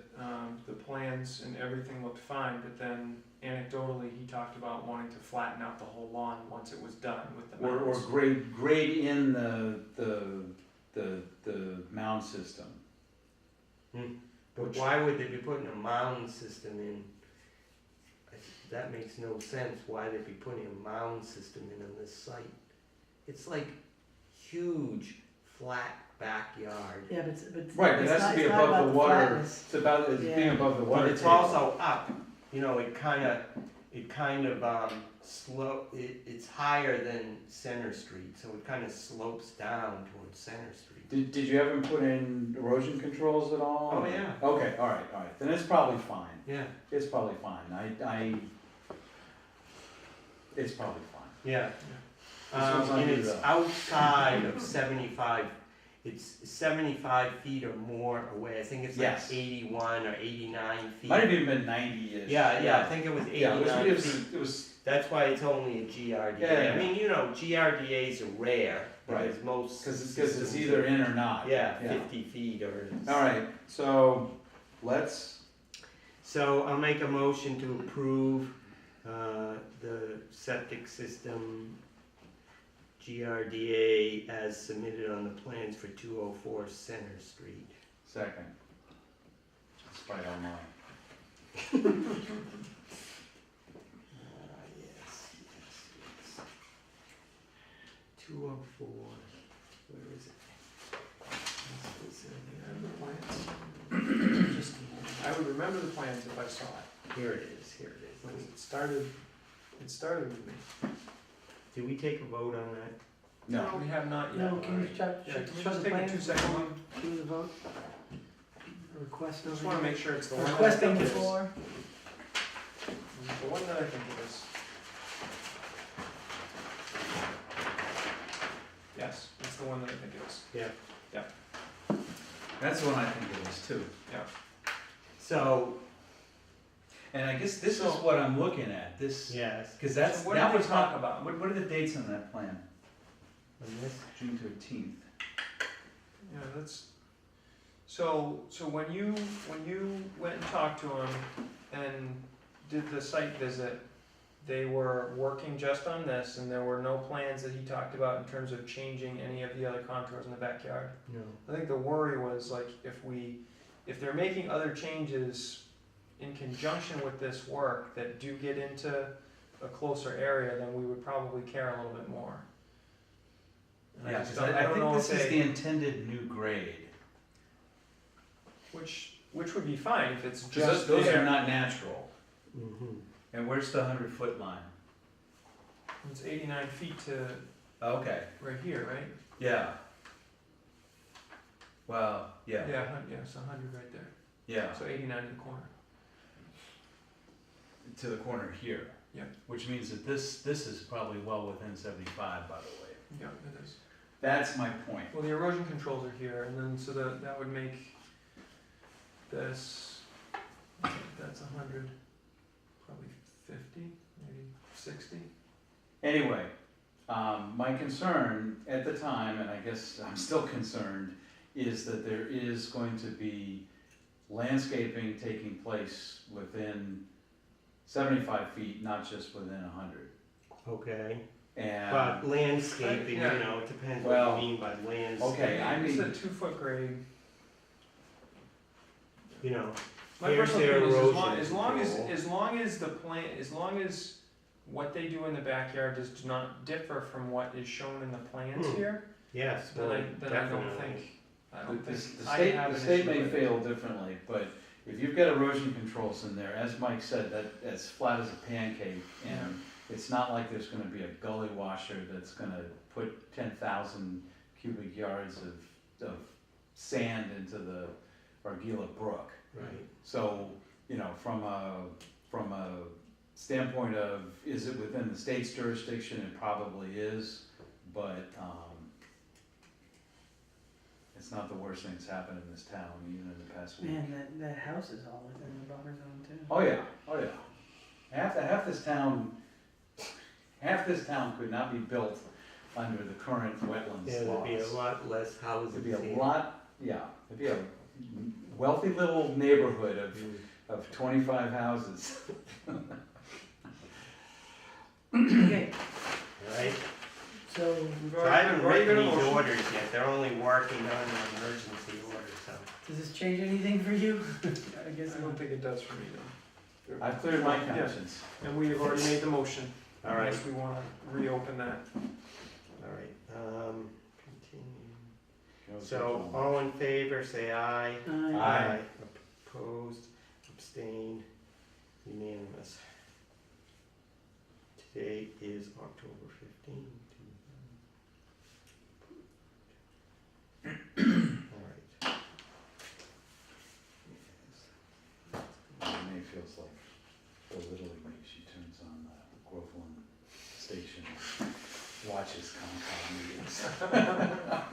the plans and everything looked fine, but then anecdotally, he talked about wanting to flatten out the whole lawn once it was done with the
Or
mounds.
grade in the mound system.
But why would they be putting a mound system in? That makes no sense, why they'd be putting a mound system in on this site. It's like huge, flat backyard.
Yeah, but
Right, but it
it's
has
not-
to be
it's not
above
about
the
the
water,
flatness.
it's about, it's being
Yeah.
above the water
But it's
table.
also up, you know, it it's higher than Center Street, so it kinda slopes down towards Center Street.
Did you have him put in erosion controls at all?
Oh, yeah.
Okay, alright, then it's probably fine,
Yeah,
it's probably fine, it's probably fine.
yeah.
This one's
And
under
it's
the-
outside of 75, it's 75 feet or more away, I think it's like
Yes.
81 or 89 feet.
Might have even been 90-ish.
Yeah, I think it was
Yeah,
89
it was,
feet.
it was,
That's why it's only a GRDA.
Yeah, yeah.
I mean, you know, GRDAs are rare,
Right.
because most
cause it's
systems
either
are-
in or not.
Yeah, 50 feet or.
Alright, so, let's,
So I'll make a motion to approve the septic system GRDA as submitted on the plans for 204 Center Street.
second. Despite all mine.
Yes. 204, where is it? This is in
Remember the plans? I would remember the plans if I saw it,
here. Here it is, here it
but
is.
it started with me.
Did we take a vote on that?
No,
We have not yet.
No, can you check,
Yeah,
check
can we
show
just
the
take a
plans?
2-second one?
Do the vote? Request
I just
over
wanna
here.
make sure it's the one that I
Request on
think
the
it is.
floor.
The one that I think it is. Yes, it's the one that I think it is.
that's the one I think it is too.
So,
And I guess this is
So-
what I'm looking at, this,
yes,
cause that's,
So what
that
did we
was
talk
not,
about?
what are the dates on that plan?
on this,
June 13th.
Yeah, that's, so when you went and talked to him and did the site visit, they were working just on this and there were no plans that he talked about in terms of changing any of the other contours in the backyard.
no.
I think the worry was like if they're making other changes in conjunction with this work that do get into a closer area, then we would probably care a little bit more. And
Yeah,
just
'cause
don't-
I
don't
think
know
this
if
is
they-
the intended new grade.
Which would be fine if it's
Cause
just
those
there.
are not natural.
Mm-hmm.
And where's the 100-foot line?
It's 89 feet to
Okay,
right here, right?
yeah. Well, yeah,
Yeah, it's 100 right there.
yeah.
So 89 in the corner.
to the corner here.
Yeah.
Which means that this is probably well within 75, by the way.
Yeah, it is.
That's my point.
Well, the erosion controls are here, and then, so that would make this, that's 100, probably 50, maybe 60.
Anyway, my concern at the time, and I guess I'm still concerned, is that there is going to be landscaping taking place within 75 feet, not just within 100.
Okay,
And,
but landscaping,
Yeah.
you know, it depends
Well,
what you mean by landscaping.
okay, I
It's
mean,
a 2-foot grade.
You know,
My
Here's
personal
their
opinion is
erosion
as long as the plant, as long as what they do in the backyard does not differ from what is shown in the plans
Hmm.
here,
yes,
then
well,
I don't
definitely.
the
I
state,
have
the
an
state
issue
may
with it.
fail differently, but if you've got erosion controls in there, as Mike said, that's flat as a pancake, and it's not like there's gonna be a gully washer that's gonna put 10,000 cubic yards of sand into the Argila Brook.
Right.
So, you know, from a standpoint of, is it within the state's jurisdiction, it probably is, but, it's not the worst thing that's happened in this town, even in the past week.
Man, that house is all within the buffer zone too.
Oh, yeah, oh, yeah. Half this town could not be built under the current wetlands
Yeah,
laws.
there'd be a lot less houses.
It'd be a
here.
lot, yeah, it'd be a wealthy little neighborhood of 25 houses.
Okay,
Right?
so,
We've
So I haven't
already
written
got a
these
motion.
orders yet, they're only working on an emergency order, so.
does this change anything for you? I guess
I don't think it does for me though.
I've cleared my
Yeah.
conscience.
And we have already made the motion,
All right,
unless we wanna reopen that.
all right, continue.
Goes
So,
to-
all in favor, say aye.
Aye.
Opposed, abstained, unanimous. Today is October 15th. Alright.
Renee feels like belittling me. She turns on the Groveland station, and watches Concom meetings.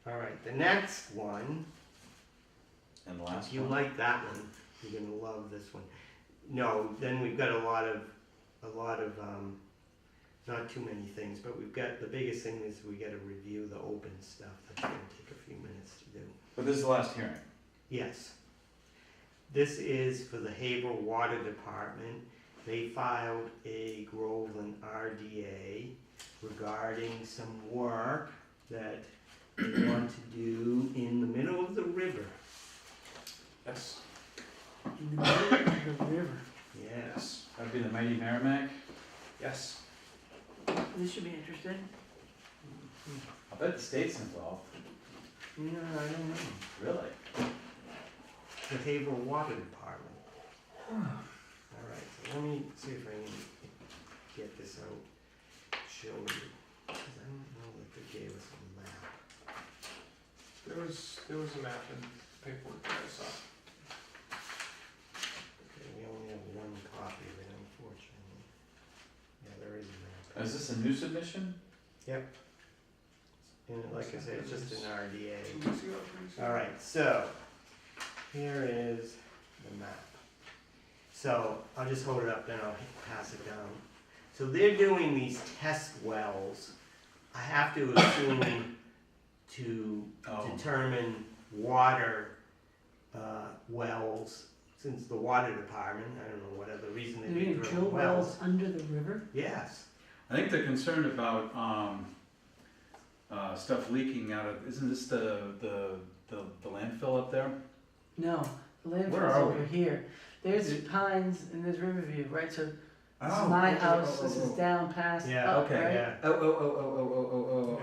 Alright, the next one,
And the last
if you
one?
like that one, you're gonna love this one. No, then we've got a lot of, not too many things, but we've got, the biggest thing is we gotta review the open stuff. That's gonna take a few minutes to do.
But this is the last hearing.
Yes. This is for the Haverhill Water Department. They filed a Groveland RDA regarding some work that they want to do in the middle of the river.
Yes.
in the middle of the river.
Yes.
That'd be the mighty Merrimack.
Yes.
This should be interesting.
I bet the state's involved.
Yeah, I don't know.
Really?
The Haverhill Water Department. Alright, so let me see if I can get this out, show you. 'Cause I don't know that they gave us a map.
There was a map and paperwork that I saw.
Okay, we only have one copy of it, unfortunately. Yeah, there is a map.
Is this a new submission?
And like I said, it's just an RDA.
2 weeks ago, 3 weeks ago.
Alright, so, here is the map. So, I'll just hold it up, then I'll pass it down. So they're doing these test wells. I have to assume to
Oh.
determine water, wells, since the water department, I don't know what other reason
They're
they
gonna
drill
drill
wells.
wells under the river?
Yes,
I think they're concerned about, stuff leaking out of, isn't this the landfill up there?
No, the
Where
landfill's
are
over
we?
here. There's
It-
Pines and there's Riverview, right? So this
Oh,
is my
okay,
house,
oh,
this
oh,
is
oh.
down past,
Yeah,
up,
okay,
right?
yeah,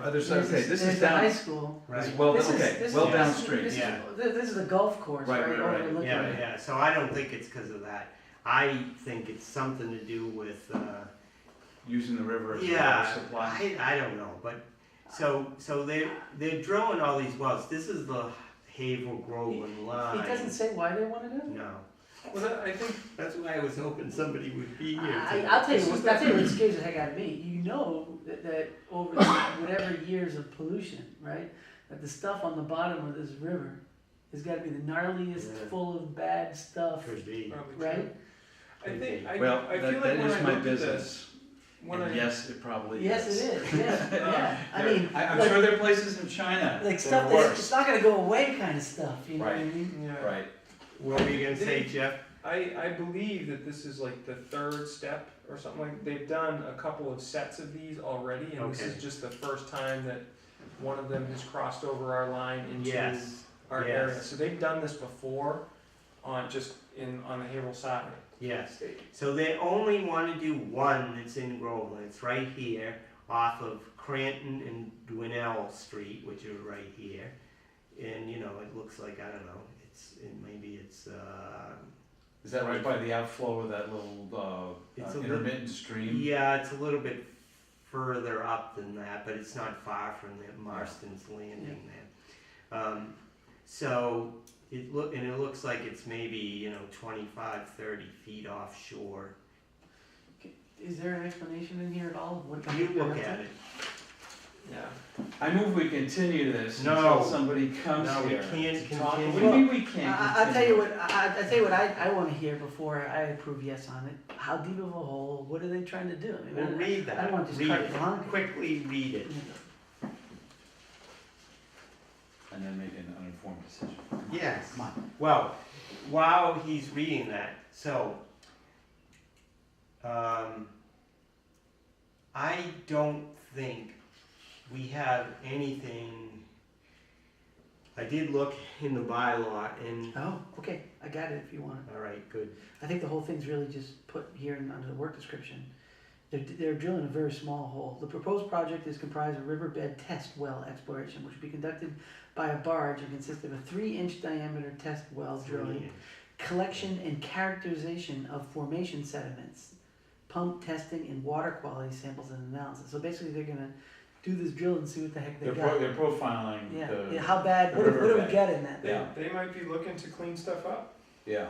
Other side,
There's
okay,
this-
this
there's
is
the high
down,
school.
this is
right.
well,
This is-
okay,
this
well
is-
downstream.
This is,
Yeah.
this is a golf course,
Right,
right,
right, right.
overlooking
Yeah,
it.
yeah, so I don't think it's because of that. I think it's something to do with,
Using the river as a water
yeah,
supply.
I don't know, but So they're drilling all these wells. This is the Havel Groveland line.
It doesn't say why they wanna do it?
No.
Well, I think,
That's why I was hoping somebody would be here.
I'll tell you what scares the heck out of me. You know that over the whatever years of pollution, right? That the stuff on the bottom of this river has got to be the gnarliest,
Yeah.
full of bad stuff,
Could be.
probably true.
right?
I think, I
Well,
feel
that
like
that
when
is
I
my
looked at
business.
this, when
And
I,
yes, it probably is.
Yes, it is. Yeah, yeah. I mean,
I'm
like,
sure there are places in China
like
that
stuff
are
that
worse.
it's not going to go away, kind of stuff. You know what I
Right.
mean?
yeah.
Right.
What were you gonna say, Jeff?
I believe that this is like the third step or something like, they've done a couple of sets of these already, and this
Okay.
is just the first time that one of them has crossed over our line into
Yes.
our
yes.
area. So they've done this before on on the Havel side.
Yes. So they only want to do one that's in Groveland. It's right here off of Cranton and Dwinell Street, which are right here. And you know, it looks like, I don't know, maybe it's
Is that right by the outflow of that little
It's a
intermittent stream?
yeah, it's a little bit further up than that, but it's not far from the Marston's Landing there. So it looks like it's maybe, you know, 25, 30 feet offshore.
Is there an explanation in here at all? Of what
You look at it.
Yeah.
I move we continue this
No.
until somebody comes
No, we
here.
can't
to talk.
continue.
What do you mean we can't
I'll tell you
continue?
what. I'll tell you what I want to hear before I approve yes on it. How deep of a hole? What are they trying to do? I mean,
Well, read that.
I don't want to just
Read
cut
it.
it on.
Quickly read it.
And then make an uninformed decision.
Yes.
Come on.
Well, while he's reading that, so I don't think we have anything. I did look in the bylaw and,
Oh, okay. I got it if you want it.
all right, good.
I think the whole thing's really just put here under the work description. They're drilling a very small hole. The proposed project is comprised of riverbed test well exploration, which will be conducted by a barge and consist of a 3-inch diameter test well drilling, collection and characterization of formation sediments, pump testing and water quality samples and analysis. So basically they're gonna do this drill and see what the heck they got.
They're profiling
Yeah,
the,
yeah, how bad,
the
what do we
riverbed.
get in that?
Yeah.
They might be looking to clean stuff up.
yeah.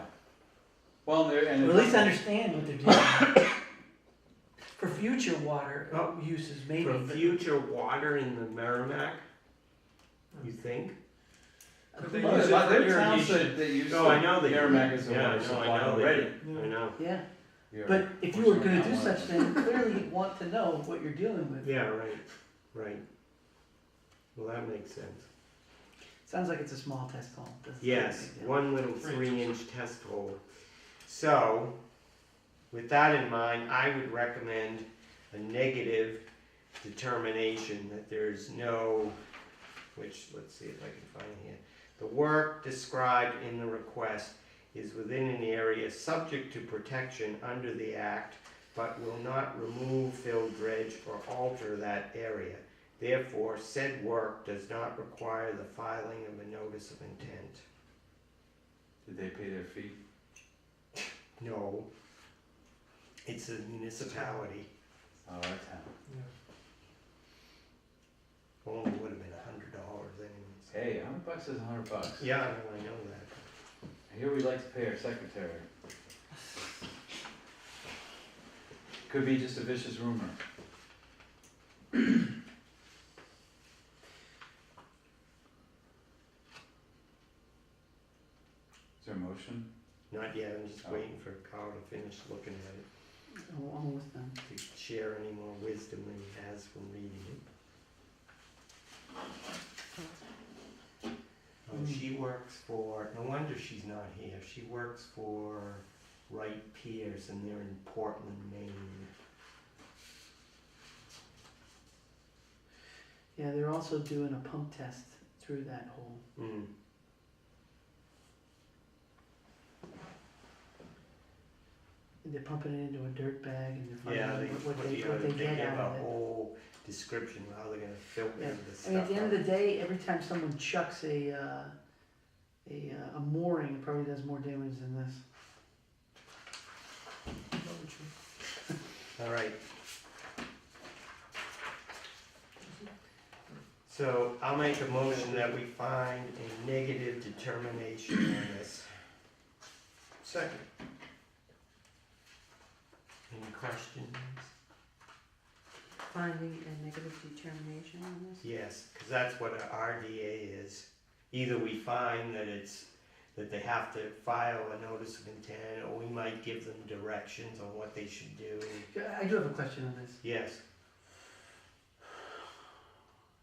Well, they're, and
Or at least understand what they're doing. For future water
Oh,
uses, maybe.
For
but-
future water in the Merrimack, you think?
But they
Well,
use it
Well,
for
there are towns
irrigation.
that use
No, I know they do.
Merrimack as a
Yeah,
water
no, I
supply
know they
already.
do. I know.
Yeah,
You're-
but if you were gonna do such thing, clearly you want to know what you're dealing with.
Yeah, right, right. Well, that makes sense.
Sounds like it's a small test hole. Doesn't sound
Yes,
like a big deal.
one little 3-inch test hole. So, with that in mind, I would recommend a negative determination that there's no, which, let's see if I can find here. The work described in the request is within an area subject to protection under the Act, but will not remove, fill, dredge, or alter that area. Therefore, said work does not require the filing of a notice of intent.
Did they pay their fee?
No. It's a municipality.
Oh, that's how.
Yeah.
Only would have been $100 anyways.
Hey, how many bucks is $100?
Yeah, I know that.
Here we like to pay our secretary. Could be just a vicious rumor. Is there a motion?
Not yet, I'm just
Oh.
waiting for Carl to finish looking at it,
Oh, almost done.
to share any more wisdom than he has from reading it. Oh, she works for, no wonder she's not here, she works for Wright Pierce and they're in Portland, Maine.
Yeah, they're also doing a pump test through that hole.
Mm.
They're pumping it into a dirt bag and they're
Yeah,
finding
they,
what they
they
get
give
out
a
of it.
whole description of how they're gonna filter
Yeah.
this
I mean, at
stuff
the end of
out.
the day, every time someone chucks a mooring, it probably does more damage than this.
All right, So I'll make a motion that we find a negative determination on this.
Second.
Any questions?
Finding a negative determination on this?
Yes, because that's what an RDA is. Either we find that that they have to file a notice of intent, or we might give them directions on what they should do.
I do have a question on this.
Yes,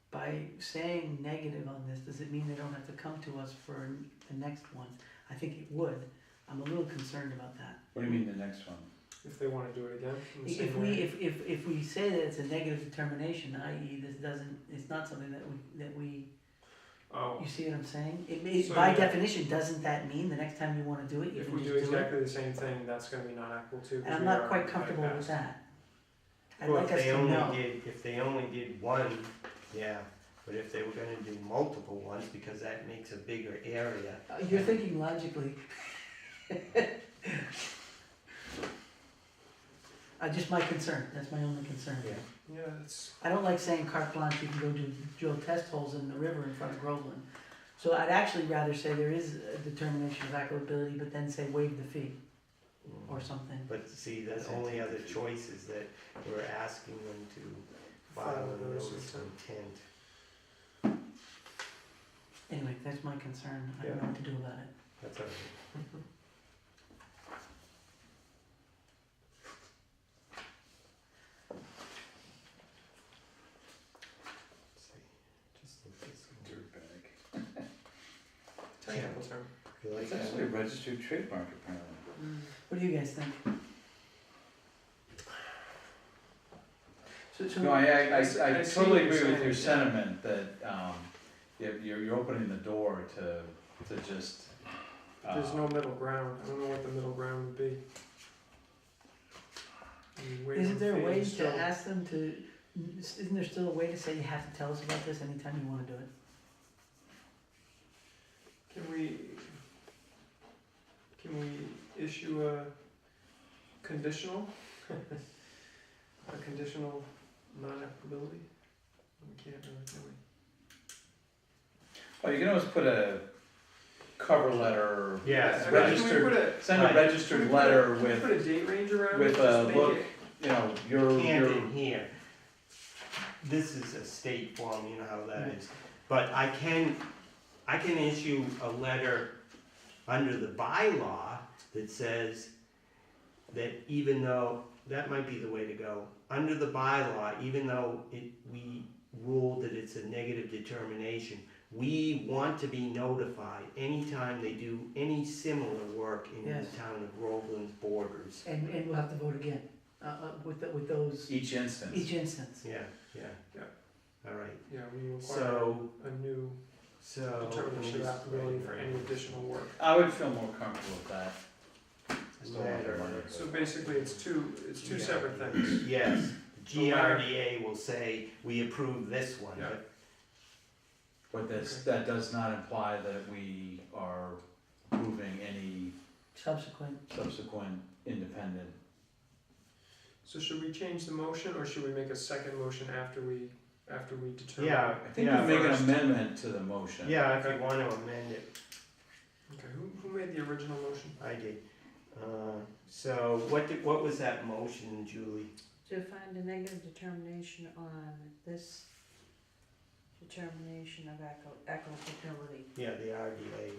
By saying negative on this, does it mean they don't have to come to us for the next one? I think it would. I'm a little concerned about that.
What do you mean the next one?
If they wanna do it again, in the
If
same
we,
way.
if we say that it's a negative determination, i.e. this doesn't, it's not something that we,
Oh,
you see what I'm saying? It may,
So,
by
yeah.
definition, doesn't that mean the next time you wanna do it, you
if
can
we
just
do
do it?
exactly the same thing, that's gonna be not equitable too. 'cause
And I'm
we
not
are
quite comfortable with
bypassed.
that. I'd
well,
like
if
us
they
to know.
if they only did one, yeah, but if they were gonna do multiple ones, because that makes a bigger area.
You're thinking logically. Just my concern, that's my only concern.
Yeah.
Yeah, it's,
I don't like saying carte blanche, you can go drill test holes in the river in front of Groveland. So I'd actually rather say there is a determination of applicability, but then say waive the fee or something.
But see, the only other choice is that we're asking them to file a notice of intent.
Anyway, that's my concern, I don't know what to do about it.
That's all right. Let's see, just look this one.
Dirtbag.
technical term.
You like
It's
that
actually a
one?
registered trademark apparently.
What do you guys think? So,
No, I
I see
totally
what you're
agree with
saying,
your
yeah.
sentiment that, you're opening the door to just.
There's no middle ground, I don't know what the middle ground would be. I mean, waive
isn't there a
the
way
fee is
to
still-
ask them to, isn't there still a way to say you have to tell us about this anytime you wanna do it?
Can we issue a conditional? A conditional non-applicability? We can't really, can we?
Oh, you can always put a cover letter.
Yes,
I mean,
registered-
Can we put
Send
Right.
a registered letter
can we put a date range around it?
with
Just
a
make
look,
it-
you know, your.
Can't in here. This is a state form, you know how that is. But I can issue a letter under the bylaw that says that even though, that might be the way to go. Under the bylaw, even though we ruled that it's a negative determination, we want to be notified anytime they do any similar work in
Yes.
the town of Groveland's borders.
And we'll have to vote again, with those,
Each instance.
each instance.
Yeah.
Yeah.
All right,
Yeah, we require
so,
a new
so.
determination of applicability for any additional work.
I would feel more comfortable with that. I still want their money,
So
but-
basically, it's two
Yeah.
separate things.
Yes, GRDA will say, we approve this one,
Yeah.
But that does not imply that we are proving any
Subsequent,
subsequent independent.
So should we change the motion, or should we make a second motion after we determine?
Yeah.
I think
Yeah,
we make an
first.
amendment to the motion.
yeah, if you want to amend it,
Okay, who made the original motion?
I did. So what was that motion, Julie?
To find a negative determination on this determination of applicability.
Yeah, the RDA.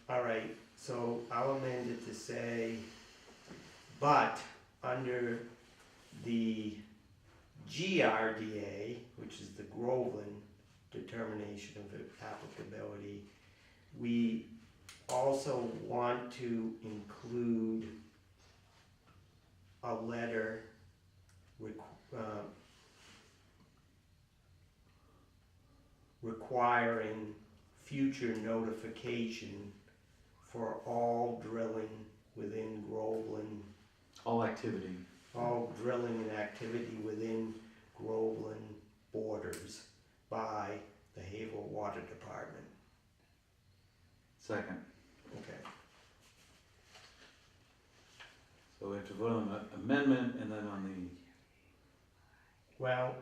All right, so I'll amend it to say, but under the GRDA, which is the Groveland determination of applicability, we also want to include a letter requiring future notification for all drilling within Groveland,
All activity.
all drilling and activity within Groveland borders by the Havel Water Department.
Second.
Okay.
So we have to vote on the amendment and then on
Well,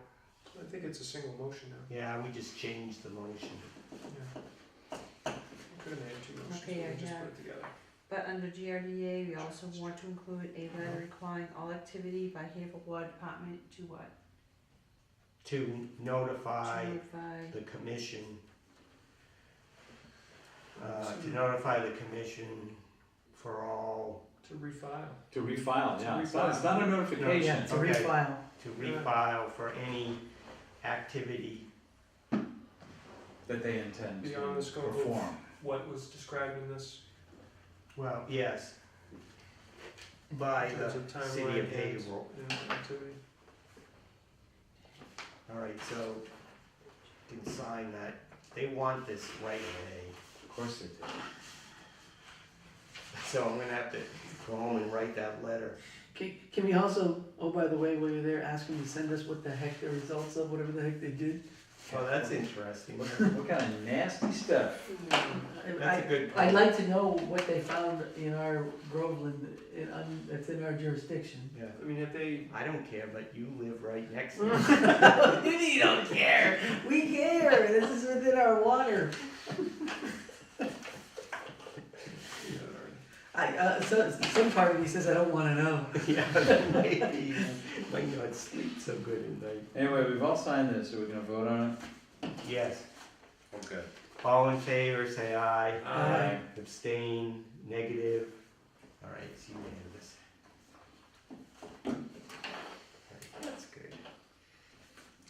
I think it's a single motion now.
Yeah, we just changed the motion.
Yeah. Could have made two motions,
Okay,
but we just
yeah.
put it together.
But under GRDA, we also want to include a letter requiring all activity by Haverhill Water Department to what?
To notify
To notify,
the commission, to notify the commission for all,
To refile.
To refile, yeah.
To
It's not a
Yeah,
notification.
to
Okay.
refile.
to refile for any activity.
That they intend to
Beyond the scope of-
perform.
What was described in this?
Well, yes. By
In
the
terms of
city
timeline
of
and-
Haverhill.
and activity?
All right, so you can sign that. They want this right away.
Of course they do.
So I'm gonna have to go home and write that letter.
Can we also, oh, by the way, while you're there, ask them to send us what the heck the results of whatever the heck they did?
Oh, that's interesting.
What kind of nasty stuff?
That's a good
I'd
point.
like to know what they found in our Groveland, that's in our jurisdiction.
Yeah.
I mean, have they,
I don't care, but you live right next to me.
You don't care, we care, this is within our water. Some part of me says I don't wanna know.
Yeah, maybe. Might not sleep so good at night.
Anyway, we've all signed this, so we're gonna vote on
Yes.
it? Okay.
All in favor, say aye.
Aye.
Abstain, negative. All right, it's unanimous. All right, that's good.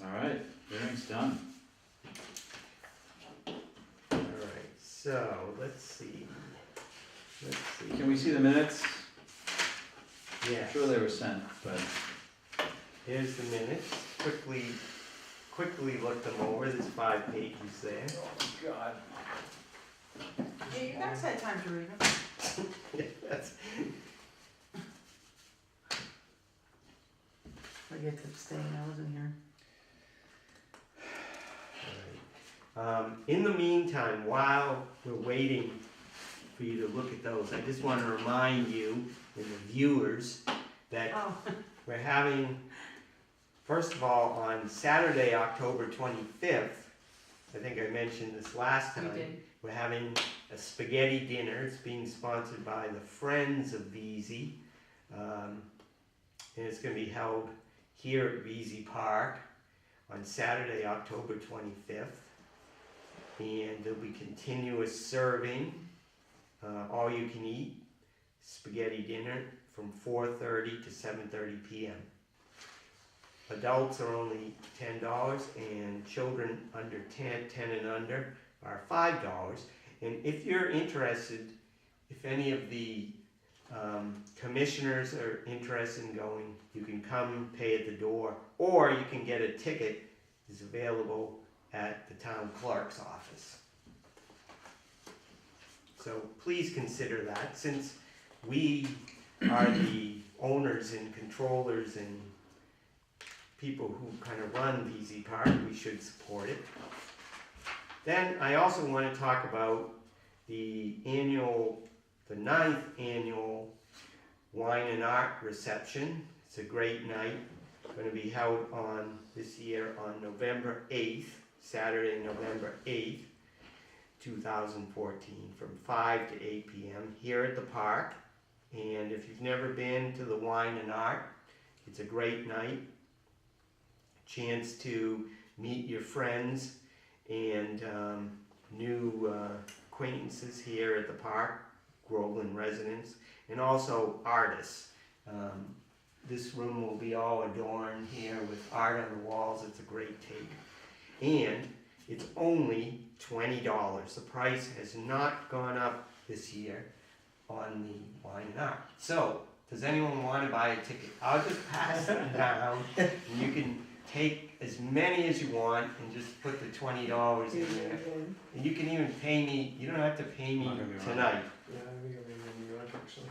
Alright, hearing's done.
All right, so let's see. Let's see.
Can we see the minutes?
Yeah.
I'm sure they were sent, but
Here's the minutes. Quickly look them over. There's 5 pages there.
God.
yeah, you guys had time to read them.
That's,
I get to abstain, I wasn't here.
all right. In the meantime, while we're waiting for you to look at those, I just want to remind you and the viewers that
Oh,
we're having, first of all, on Saturday, October 25th, I think I mentioned this last
you
time.
did.
We're having a spaghetti dinner. It's being sponsored by the Friends of VZ. And it's going to be held here at VZ Park on Saturday, October 25th. And there'll be continuous serving, all you can eat, spaghetti dinner from 4:30 to 7:30 p.m. Adults are only $10 and children under 10 and under are $5. And if you're interested, if any of the commissioners are interested in going, you can come pay at the door, or you can get a ticket. It's available at the town clerk's office. So please consider that, since we are the owners and controllers and people who kind of run VZ Park, we should support it. Then I also want to talk about the 9th annual Wine and Art Reception. It's a great night. Going to be held on this year on November 8th, Saturday, November 8th, 2014, from 5 to 8 p.m. here at the park. And if you've never been to the Wine and Art, it's a great night. Chance to meet your friends and new acquaintances here at the park, Groveland residents, and also artists. This room will be all adorned here with art on the walls. It's a great take. And it's only $20. The price has not gone up this year on the Wine and Art. So, does anyone want to buy a ticket? I'll just pass them down, and you can take as many as you want and just put the $20 in there. And you can even pay me, you don't have to pay me
Not gonna be around.
tonight.
yeah, I think I'm in New York actually.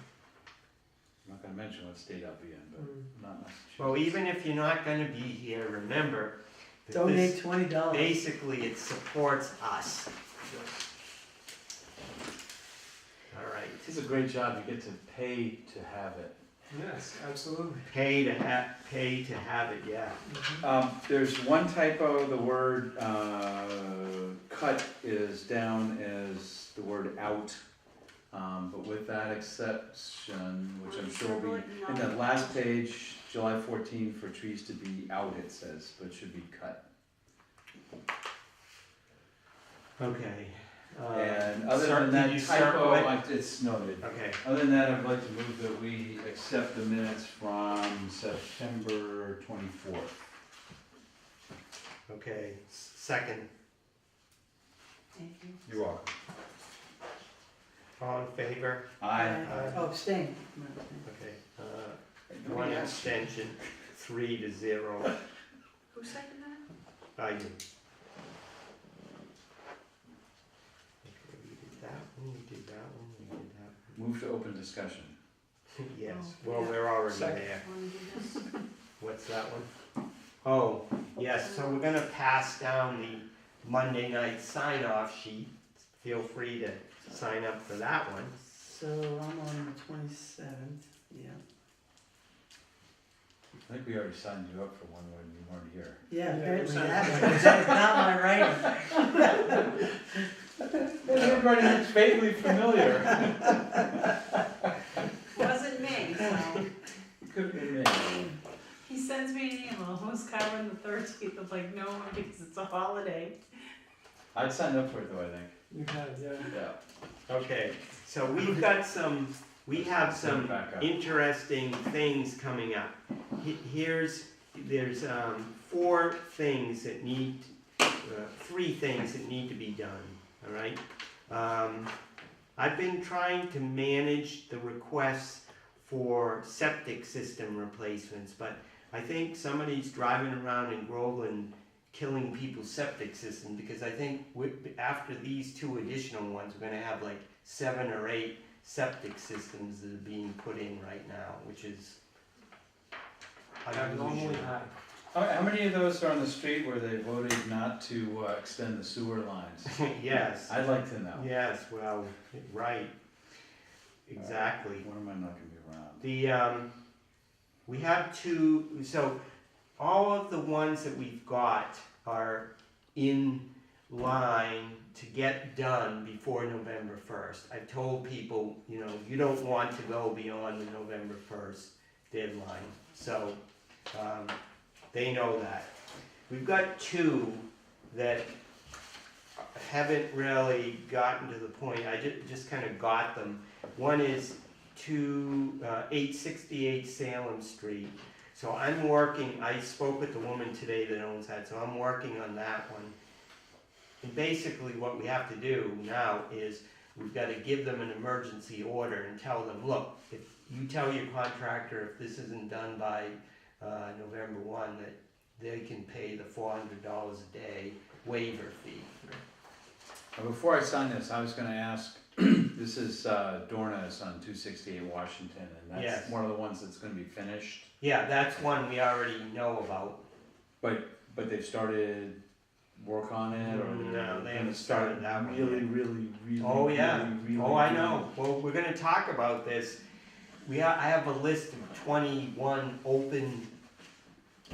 I'm not gonna mention what state I'll be in, but not Massachusetts.
Well, even if you're not going to be here, remember that
Donate
this,
$20.
basically it supports us. All right.
It's a great job, you get to pay to have it
Yes, absolutely.
Pay to have it, yeah.
There's one typo, the word, cut is down as the word out. But with that exception, which I'm sure will be, in the last page, July 14 for trees to be out, it says, but it should be cut.
Okay.
And other
Cir-
than
did
that
you circle
typo,
it?
it's noted.
Okay,
Other than that, I'd like to move that we accept the minutes from September 24th.
okay, second,
Thank you.
You're welcome.
all in favor?
Aye.
Oh, abstain.
Okay, one abstention, 3-0.
Who seconded that?
You. Okay, we did that one, we did that one, we did that
Move to open discussion.
one. Yes,
Oh,
well,
yeah.
we're already
Second.
there.
Wanna do this?
What's that one? Oh, yes, so we're gonna pass down the Monday night sign-off sheet. Feel free to sign up for that one.
So I'm on the 27th, yeah.
I think we already signed you up for one when you weren't here.
Yeah,
Yeah,
apparently
you
that
signed
was not my writing.
Everybody looks vaguely familiar.
Wasn't me, so.
Could have been me.
He sends me an email, who's covering the 13th, I'm like, no, because it's a holiday.
I'd signed up for it though, I think.
You had, yeah.
Yeah.
Okay, so we have some
Back up.
interesting things coming up. There's 4 things that need, 3 things that need to be done, all right? I've been trying to manage the requests for septic system replacements, but I think somebody's driving around in Groveland killing people's septic system, because I think after these 2 additional ones, we're gonna have like 7 or 8 septic systems that are being put in right now, which is
Abnormally
unusual.
high.
How many of those are on the street where they voted not to extend the sewer lines?
Yes,
I'd like to know.
yes, well, right, exactly.
When am I not gonna be around?
We have 2, so all of the ones that we've got are in line to get done before November 1st. I've told people, you don't want to go beyond the November 1st deadline, so they know that. We've got 2 that haven't really gotten to the point. I just kind of got them. One is 868 Salem Street. So I spoke with the woman today that owns that, so I'm working on that one. And basically what we have to do now is we've got to give them an emergency order and tell them, look, if you tell your contractor if this isn't done by November 1, that they can pay the $400 a day waiver fee.
Before I sign this, I was gonna ask, this is Dorna's on 268 Washington, and that's
Yes.
one of the ones that's gonna be finished.
Yeah, that's one we already know about.
But they've started work on it, or
No,
they're
they
gonna
haven't
start
started that one
really,
yet.
really,
Oh, yeah.
really,
Oh, I know. Well, we're gonna talk about this. I have a list of 21 open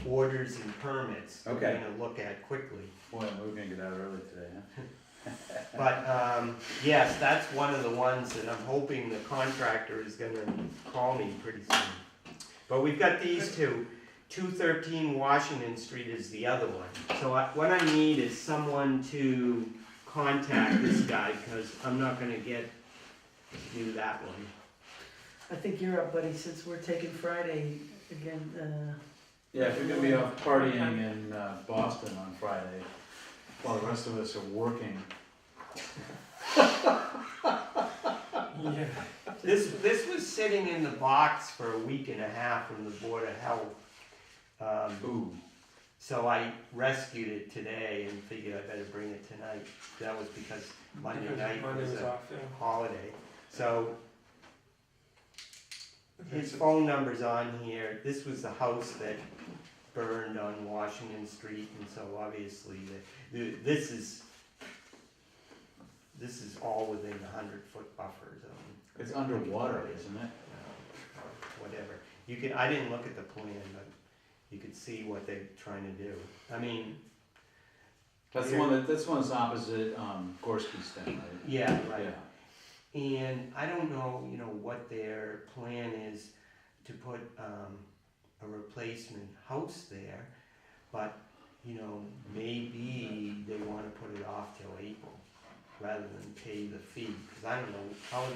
orders and permits that
Okay.
we're gonna look at quickly.
Boy, we're gonna get out early today, huh?
But, yes, that's one of the ones that I'm hoping the contractor is gonna call me pretty soon. But we've got these 2. 213 Washington Street is the other one. So what I need is someone to contact this guy, because I'm not gonna get to do that one.
I think you're up, buddy, since we're taking Friday again,
Yeah, if you're gonna be off partying in Boston on Friday, while the rest of us are working.
Yeah.
This was sitting in the box for a week and a half from the Board of Health.
Ooh,
So I rescued it today and figured I better bring it tonight. That was because Monday
Because
night
Monday
was
was
a
off, yeah.
holiday. So
Okay,
his
so-
phone number's on here. This was the house that burned on Washington Street, and so obviously this is all within the 100-foot buffer zone.
it's underwater, isn't it?
Whatever. you could, I didn't look at the plan, but you could see what they're trying to do. I mean,
That's the one that's opposite, Gorski's thing, right?
yeah, right.
Yeah.
And I don't know, you know, what their plan is to put a replacement house there, but, you know, maybe they wanna put it off till April rather than pay the fee, cause I don't know, how are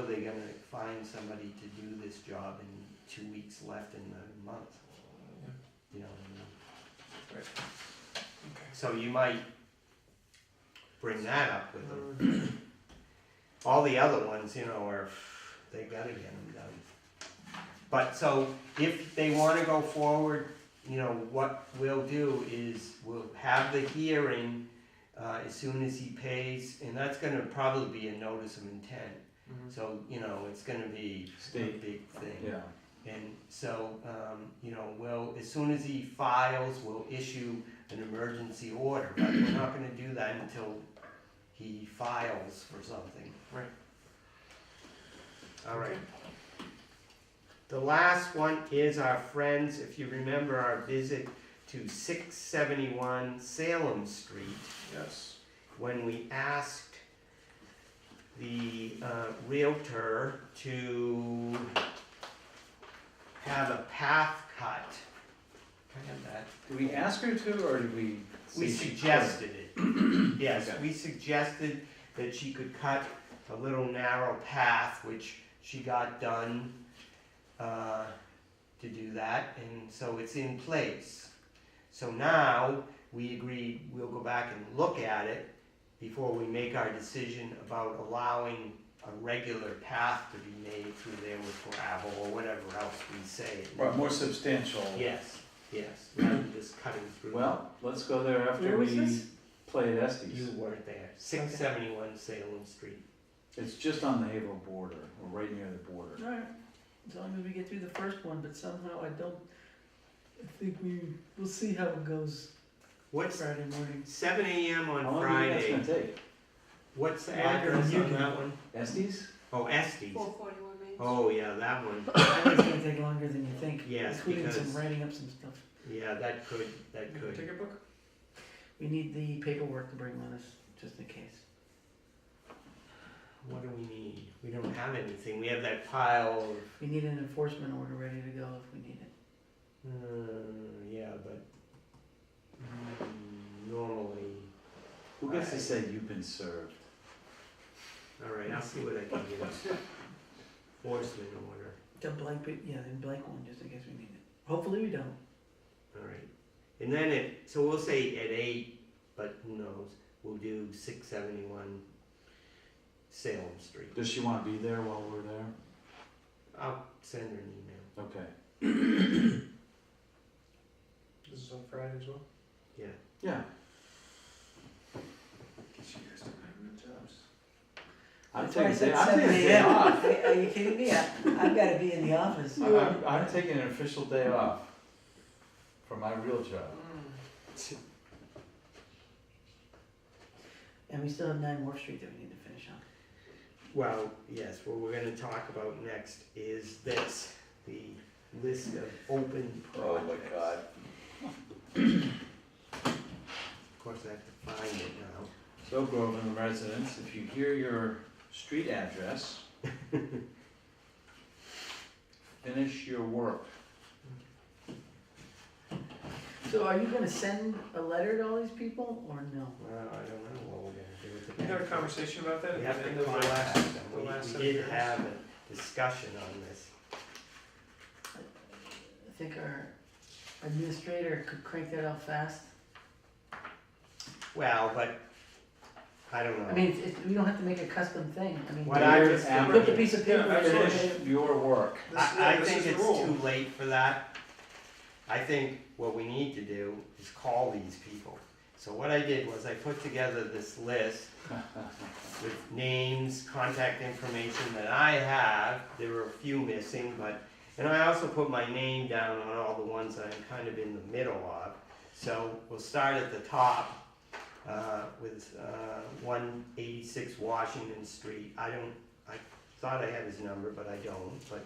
they gonna find somebody to do this job in 2 weeks left in the month?
Yeah.
You know what I mean?
Right. Okay.
So you might bring that up with them. All the other ones, you know, are, they gotta get them done. But so if they wanna go forward, you know, what we'll do is we'll have the hearing as soon as he pays, and that's gonna probably be a notice of intent.
Mhm.
So, you know, it's gonna be a
State.
big thing.
Yeah.
And so, you know, as soon as he files, we'll issue an emergency order, but we're not gonna do that until he files for something.
Right.
All right. The last one is our friends, if you remember our visit to 671 Salem Street,
Yes.
when we asked the Realtor to have a path cut. I have that.
Did we ask her to, or did we?
We
say she could?
suggested it. Yes,
Okay.
we suggested that she could cut a little narrow path, which she got done to do that, and so it's in place. So now, we agreed we'll go back and look at it before we make our decision about allowing a regular path to be made through there with gravel or whatever else we say.
Right, more substantial.
Yes, yes, rather than just cutting through.
Well, let's go there
Where
after
was
we
this?
play at Estes.
You weren't there. 671 Salem Street.
It's just on the Haverhill border, or right near the border.
Alright, as long as we get through the first one, but somehow I think we'll see how it goes
What's
Friday morning.
7 a.m. on
How long do you think
Friday?
that's gonna take?
What's the
Longer
address
than you
on
can-
that one?
Estes?
Oh, Estes.
441 Main.
Oh, yeah, that one.
I think it's gonna take longer than you think.
Yes,
Including some
because-
writing up some stuff.
Yeah, that could.
Ticket book?
We need the paperwork to bring with us, just in case.
What do we need? We don't have anything. We have that pile of.
We need an enforcement order ready to go if we need it.
Yeah, but normally.
Who gets to say you've been served?
All right, I'll see what I can get. Enforcement order.
The blank, in blank one, just in case we need it. Hopefully we don't.
All right. And then so we'll say at 8, but who knows? We'll do 671 Salem Street.
Does she wanna be there while we're there?
I'll send her an email.
Okay.
This is on Friday as well?
Yeah.
Guess you guys don't have real jobs.
I'm
That's why I
taking
said
I'm
7
taking a day
a.m.
off.
Are you kidding me? I've gotta be in the office.
I'm taking an official day off for my real job.
And we still have 9 Wharf Street that we need to finish on.
Well, yes, what we're gonna talk about next is this, the list of open
Oh
projects.
my God.
Of course, I have to find it now.
So Groveland residents, if you hear your street address, finish your work.
So are you gonna send a letter to all these people, or no?
Well, I don't know what we're gonna do with it.
We had a conversation about that
We
at
have
the end
to
of
contact
the
them.
last
We
set of
did
hearings.
have a discussion on this.
I think our administrator could crank that out fast.
Well, but, I don't know.
I mean, we don't have to make a custom thing. I mean,
What I
Dear
was
applicant,
put the piece of paper
Yeah,
in there.
Finish your work.
I
This
think
is the
it's
rule.
too late for that. I think what we need to do is call these people. So what I did was I put together this list with names, contact information that I have. There were a few missing, but, and I also put my name down on all the ones that I'm kind of in the middle of. So we'll start at the top with 186 Washington Street. I thought I had his number, but I don't. But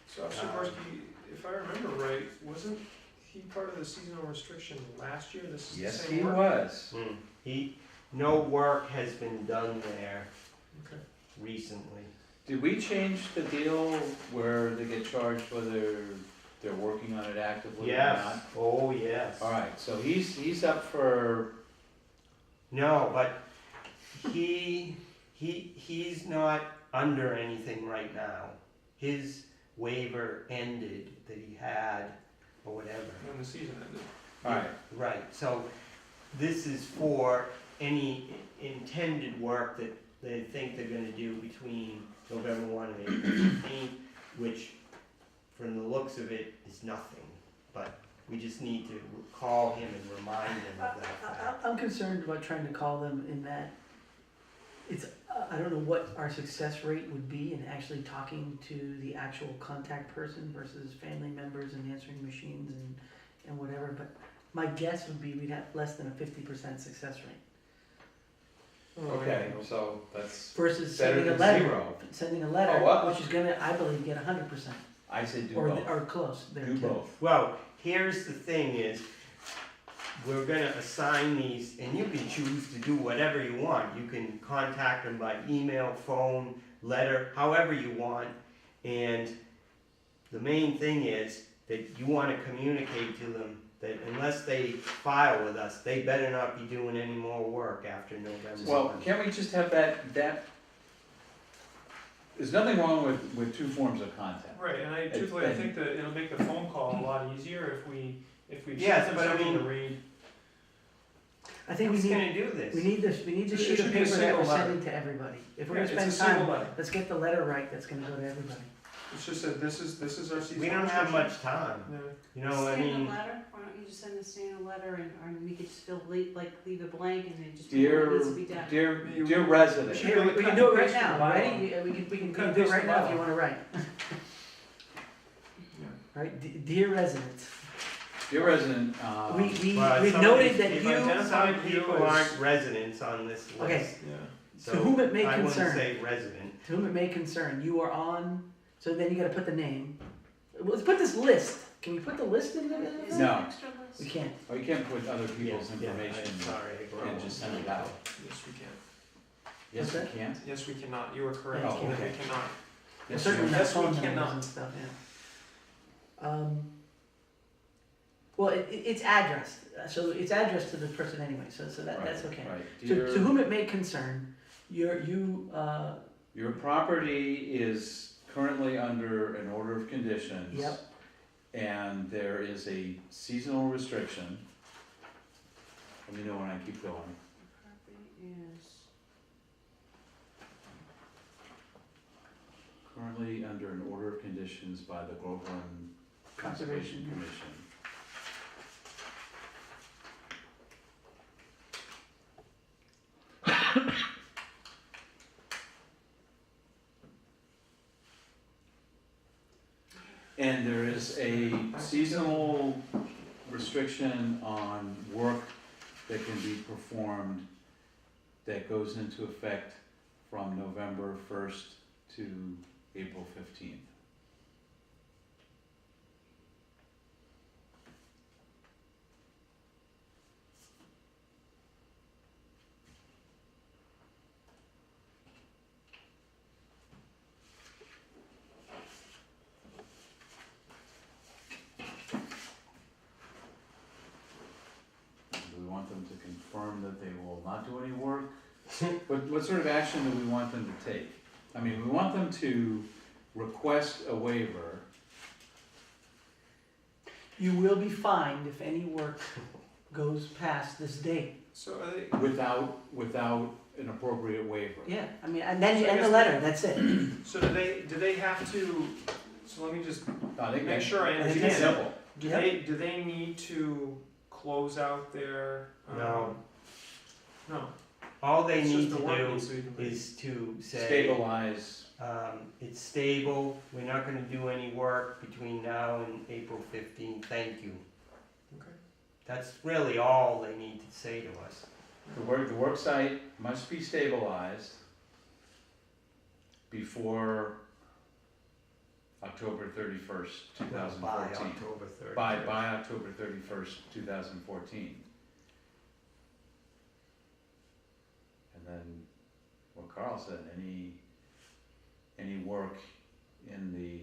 So Officer Gorski, if I remember right, wasn't he part of the seasonal restriction last year? This is the
Yes,
same
he
work?
was.
No work has been done there
Okay.
recently.
Did we change the deal where they get charged whether they're working on it actively or
Yes,
not?
oh, yes.
Alright, so he's up for,
No, but he's not under anything right now. His waiver ended that he had, or whatever.
When the season ended.
alright,
Right, so this is for any intended work that they think they're gonna do between November 1 and April 15th, which from the looks of it is nothing, but we just need to call him and remind him of that fact.
I'm concerned about trying to call them in that it's, I don't know what our success rate would be in actually talking to the actual contact person versus family members and answering machines and whatever, but my guess would be we'd have less than a 50% success rate.
okay, so that's
Versus
better
sending a
than
letter,
zero.
sending a letter,
Oh, what?
which is gonna, I believe, get 100%,
I said do
or,
both,
or close there
do
too.
both.
Well, here's the thing is, we're gonna assign these, and you can choose to do whatever you want. You can contact them by email, phone, letter, however you want. And the main thing is that you wanna communicate to them that unless they file with us, they better not be doing any more work after November.
Well,
1.
can't we just have that, there's nothing wrong with two forms of contact.
Right, and I truthfully, I think that it'll make the phone call a lot easier if we
Yes,
send them
but I
something
mean-
to read.
I think we
Who's
need,
gonna do this?
we need this
It
sheet
should
of
be a
paper that
single
we're
letter.
sending to everybody. If we're
Yeah,
gonna
it's a
spend
single
time,
letter.
let's get the letter right, that's gonna go to everybody.
It's just that this is our seasonal
We don't have
restriction.
much time,
Yeah.
you know, I mean.
letter, why don't you just send a standard letter and we could just leave a blank and then just.
Dear,
needs to be done.
dear resident,
Should
Here,
we
we
cut
can do it
and
right
paste the
now,
bylaw?
ready? We can
Cut and
do it
paste
right
the
now if you
bylaw.
wanna write. Right, dear resident,
dear resident,
Well,
we've
some of
noted
these
that
people-
you,
Some people
you as-
aren't residents on this list.
Okay.
Yeah.
So
To whom it may
I
concern.
wouldn't say resident.
to whom it may concern, you are on, so then you gotta put the name. Let's put this list, can we put the list in there?
No.
We can't.
oh, you can't put other people's
Yeah,
information
I'm sorry, I
and
broke.
just send it out.
Yes, we can.
Yes,
What's
you
that?
can't?
Yes, we cannot. You are correct.
Yeah,
Oh,
We
okay.
cannot.
Well,
Yes,
certainly
you
not
Yes, we
phone numbers
cannot.
and stuff, yeah. Well, it's addressed, so it's addressed to the person anyway, so that's
Right,
okay.
right.
To
Dear-
whom it may concern, your
property is currently under an order of conditions.
Yep.
And there is a seasonal restriction. Let me know when I keep going.
Property is.
Currently under an order of conditions by the Groveland Conservation
Conservation.
Commission. And there is a seasonal restriction on work that can be performed that goes into effect from November 1st to April 15th. Do we want them to confirm that they will not do any work? What sort of action do we want them to take? I mean, we want them to request a waiver.
You will be fined if any work goes past this date.
So are they,
Without an appropriate waiver.
Yeah, I mean, and then you
So I
end the
guess-
letter, that's it.
so do they have to, so let me just
No, they
make
can,
sure I
They
it's
can.
understand.
simple.
Do they need to close out their,
No.
No.
All they
It's
need
just
to
the work
do
needs to be completed.
is to say,
Stabilize.
it's stable, we're not gonna do any work between now and April 15th, thank you.
Okay.
That's really all they need to say to us.
The work site must be stabilized before October 31st,
By
2014.
October 31st.
By October 31st, 2014. And then what Carl said, any work in the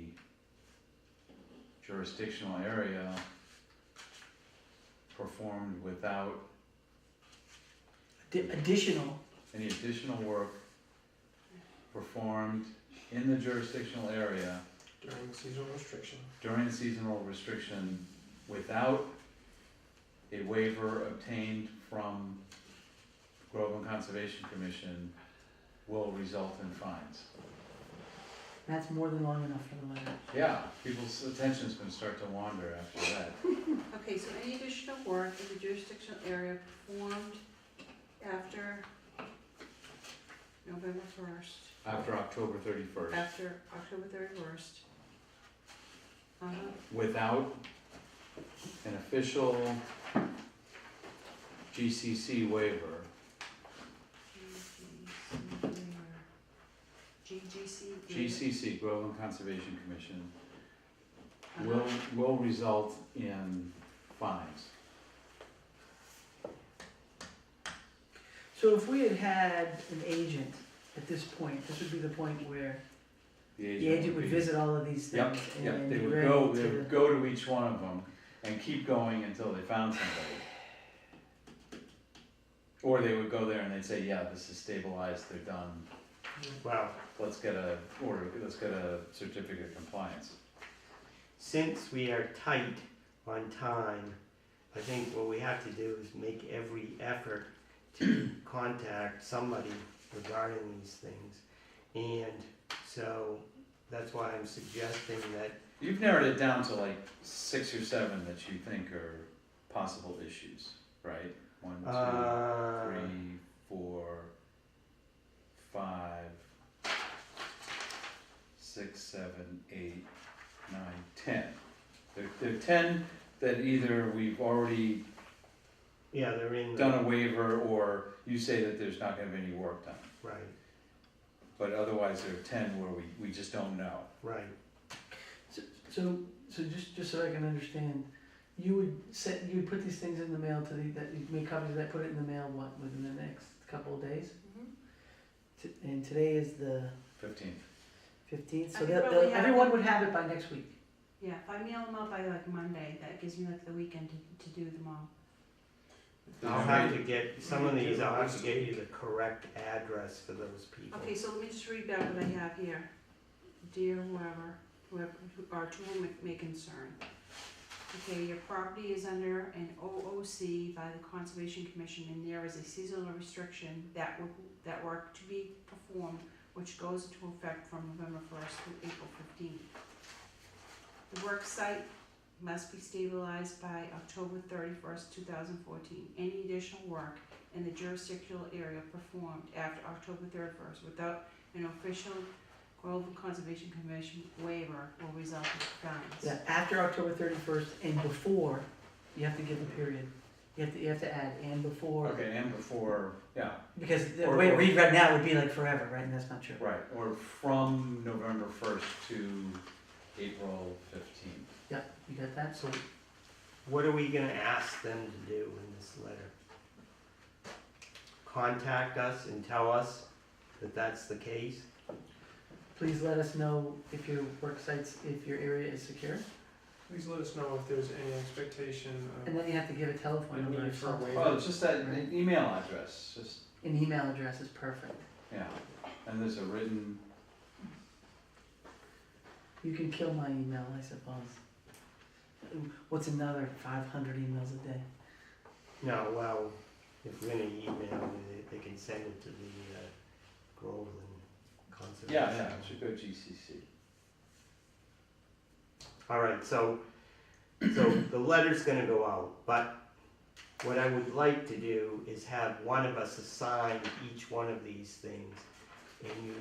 jurisdictional area performed without
Additional,
any additional work performed in the jurisdictional area
During the seasonal restriction.
during seasonal restriction without a waiver obtained from Groveland Conservation Commission will result in fines.
that's more than long enough for the letter.
Yeah, people's attention's gonna start to wander after that.
Okay, so any additional work in the jurisdictional area performed after November 1st,
After October 31st,
after October 31st.
without an official GCC waiver, GCC, Groveland Conservation Commission, will result in fines.
So if we had had an agent at this point, this would be the point where the agent would
be-
visit all of these
Yep,
things
yep,
and
they
be
would
ready
go, they
to.
would go to each one of them and keep going until they found somebody. Or they would go there and they'd say, yeah, this is stabilized, they're done,
Well,
let's get a certificate of compliance.
since we are tight on time, I think what we have to do is make every effort to contact somebody regarding these things. And so that's why I'm suggesting that,
You've narrowed it down to like 6 or 7 that you think are possible issues, right? 1, 2, 3, 4, 5, 6, 7, 8, 9, 10. There are 10 that either we've already
yeah, they're in the,
done a waiver or you say that there's not gonna be any work done.
right,
But otherwise there are 10 where we just don't know.
right.
So just so I can understand, you would put these things in the mail that you'd make copies of that, put it in the mail, what, within the next couple of days? And today is the
15th.
15th, so
I could probably have
everyone
them-
would have it by next week.
Yeah, if I mail them out by like Monday, that gives me like the weekend to do them all.
I'll have to get, some of these, I'll have to get you the correct address for those people.
Okay, so let me just read back what I have here. Dear whoever, or to whom it may concern. Okay, your property is under an OOC by the Conservation Commission and there is a seasonal restriction that work to be performed which goes into effect from November 1st through April 15th. The work site must be stabilized by October 31st, 2014. Any additional work in the jurisdictional area performed after October 31st without an official Groveland Conservation Commission waiver will result in fines.
Yeah, after October 31st and before, you have to give the period. You have to add and before.
Okay, and before, yeah,
Because the
Or-
way it read right now would be like forever, right? And that's not true.
right, or from November 1st to April 15th.
Yeah, you got that?
So what are we gonna ask them to do in this letter? Contact us and tell us that that's the case?
Please let us know if your work sites, if your area is secure.
Please let us know if there's any expectation
And then you have to give a telephone
The
number or
need for a
something.
waiver.
Well, it's just that email address, just,
An email address is perfect.
yeah, and there's a written,
You can kill my email, I suppose. What's another 500 emails a day?
No, well, if we're gonna email, they can send it to the Groveland Conservation.
yeah, it should go GCC.
All right, so the letter's gonna go out, but what I would like to do is have one of us assign each one of these things, and you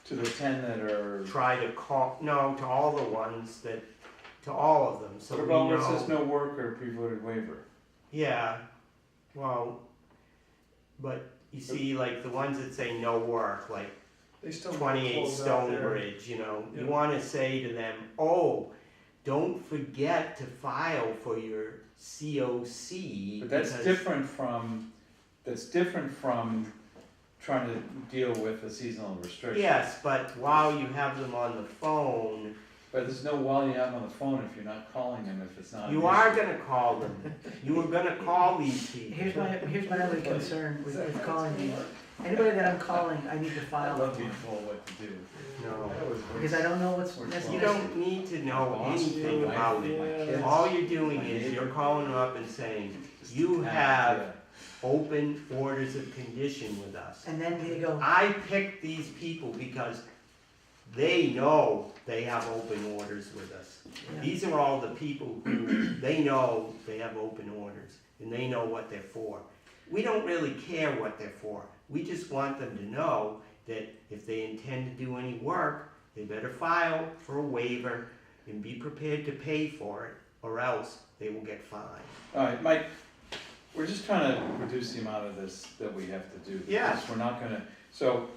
To the 10 that are,
try to call, no, to all the ones that, to all of them, so
what
we
about where it says
know.
no work or pre-voted waiver?
Yeah, well, but you see, like the ones that say no work, like
They still need to
28
close out
Stone
their-
Bridge, you know, you
Yeah.
wanna say to them, oh, don't forget to file for your COC.
But that's
because-
different from trying to deal with a seasonal restriction.
Yes, but while you have them on the phone,
But there's no while you have them on the phone if you're not calling them, if it's not. an
you are
issue.
gonna call them. You are gonna call these people.
Here's my other concern with calling these. Anybody that I'm calling, I need to
I
file.
love being told what to do.
No.
Because I don't know what's
You
necessary.
don't need to know anything about it.
Yeah.
All you're doing is you're calling them up and saying, you have open orders of condition with us.
And then they go,
I picked these people because they know they have open orders with us.
yeah.
These are all the people who, they know they have open orders, and they know what they're for. We don't really care what they're for. We just want them to know that if they intend to do any work, they better file for a waiver and be prepared to pay for it, or else they will get fined.
Alright, Mike, we're just trying to reduce the amount of this that we have to do.
Yeah.
Because we're not gonna, so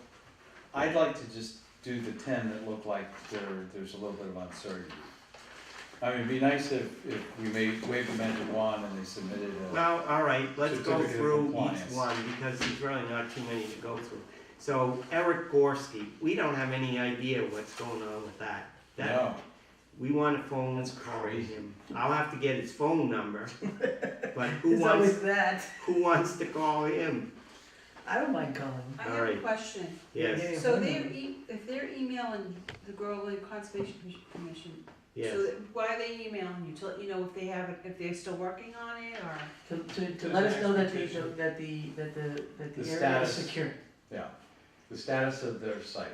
I'd like to just do the 10 that look like there's a little bit of uncertainty. I mean, it'd be nice if we wave the magic wand and they submitted a,
Well, all right, let's go
Certificate of
through each
compliance.
one, because there's really not too many to go through. So Eric Gorski, we don't have any idea what's going on with that.
no,
We want a phone
That's
call
crazy.
him. I'll have to get his phone number, but
There's always that.
who wants to call him?
I don't mind calling.
I have a
Alright.
question.
Yes,
Yeah.
So if they're emailing the Groveland Conservation Commission,
yes.
so why are they emailing you? To let you know if they have it, if they're still working on it, or?
To let us know that the
The
area is
status.
secure.
yeah, the status of their site.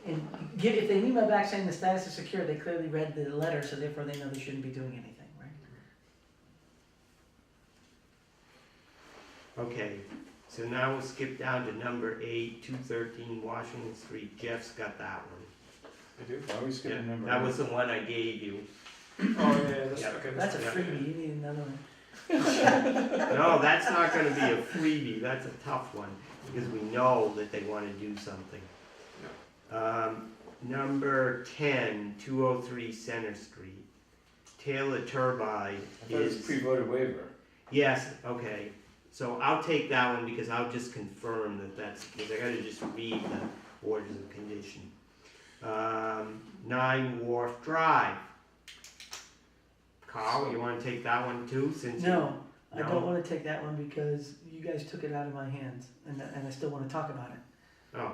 And if they email back saying the status is secure, they clearly read the letter, so therefore they know they shouldn't be doing anything, right?
Okay, so now we'll skip down to number 8, 213 Washington Street. Jeff's got that one.
I do?
Why are we
Yeah,
skipping number?
that was the one I gave you.
Oh, yeah, that's,
Yeah.
okay.
That's a
Yeah.
freebie, you need another one.
No, that's not gonna be a freebie, that's a tough one, because we know that they wanna do something. Number 10, 203 Center Street. Taylor Turbine
I thought it was
is,
pre-voted waiver.
yes, okay, so I'll take that one because I'll just confirm that that's, because I gotta just read the orders of condition. 9 Wharf Drive. Carl, you wanna take that one too, since you?
No, I
No?
don't wanna take that one because you guys took it out of my hands, and I still wanna talk about it.
Oh,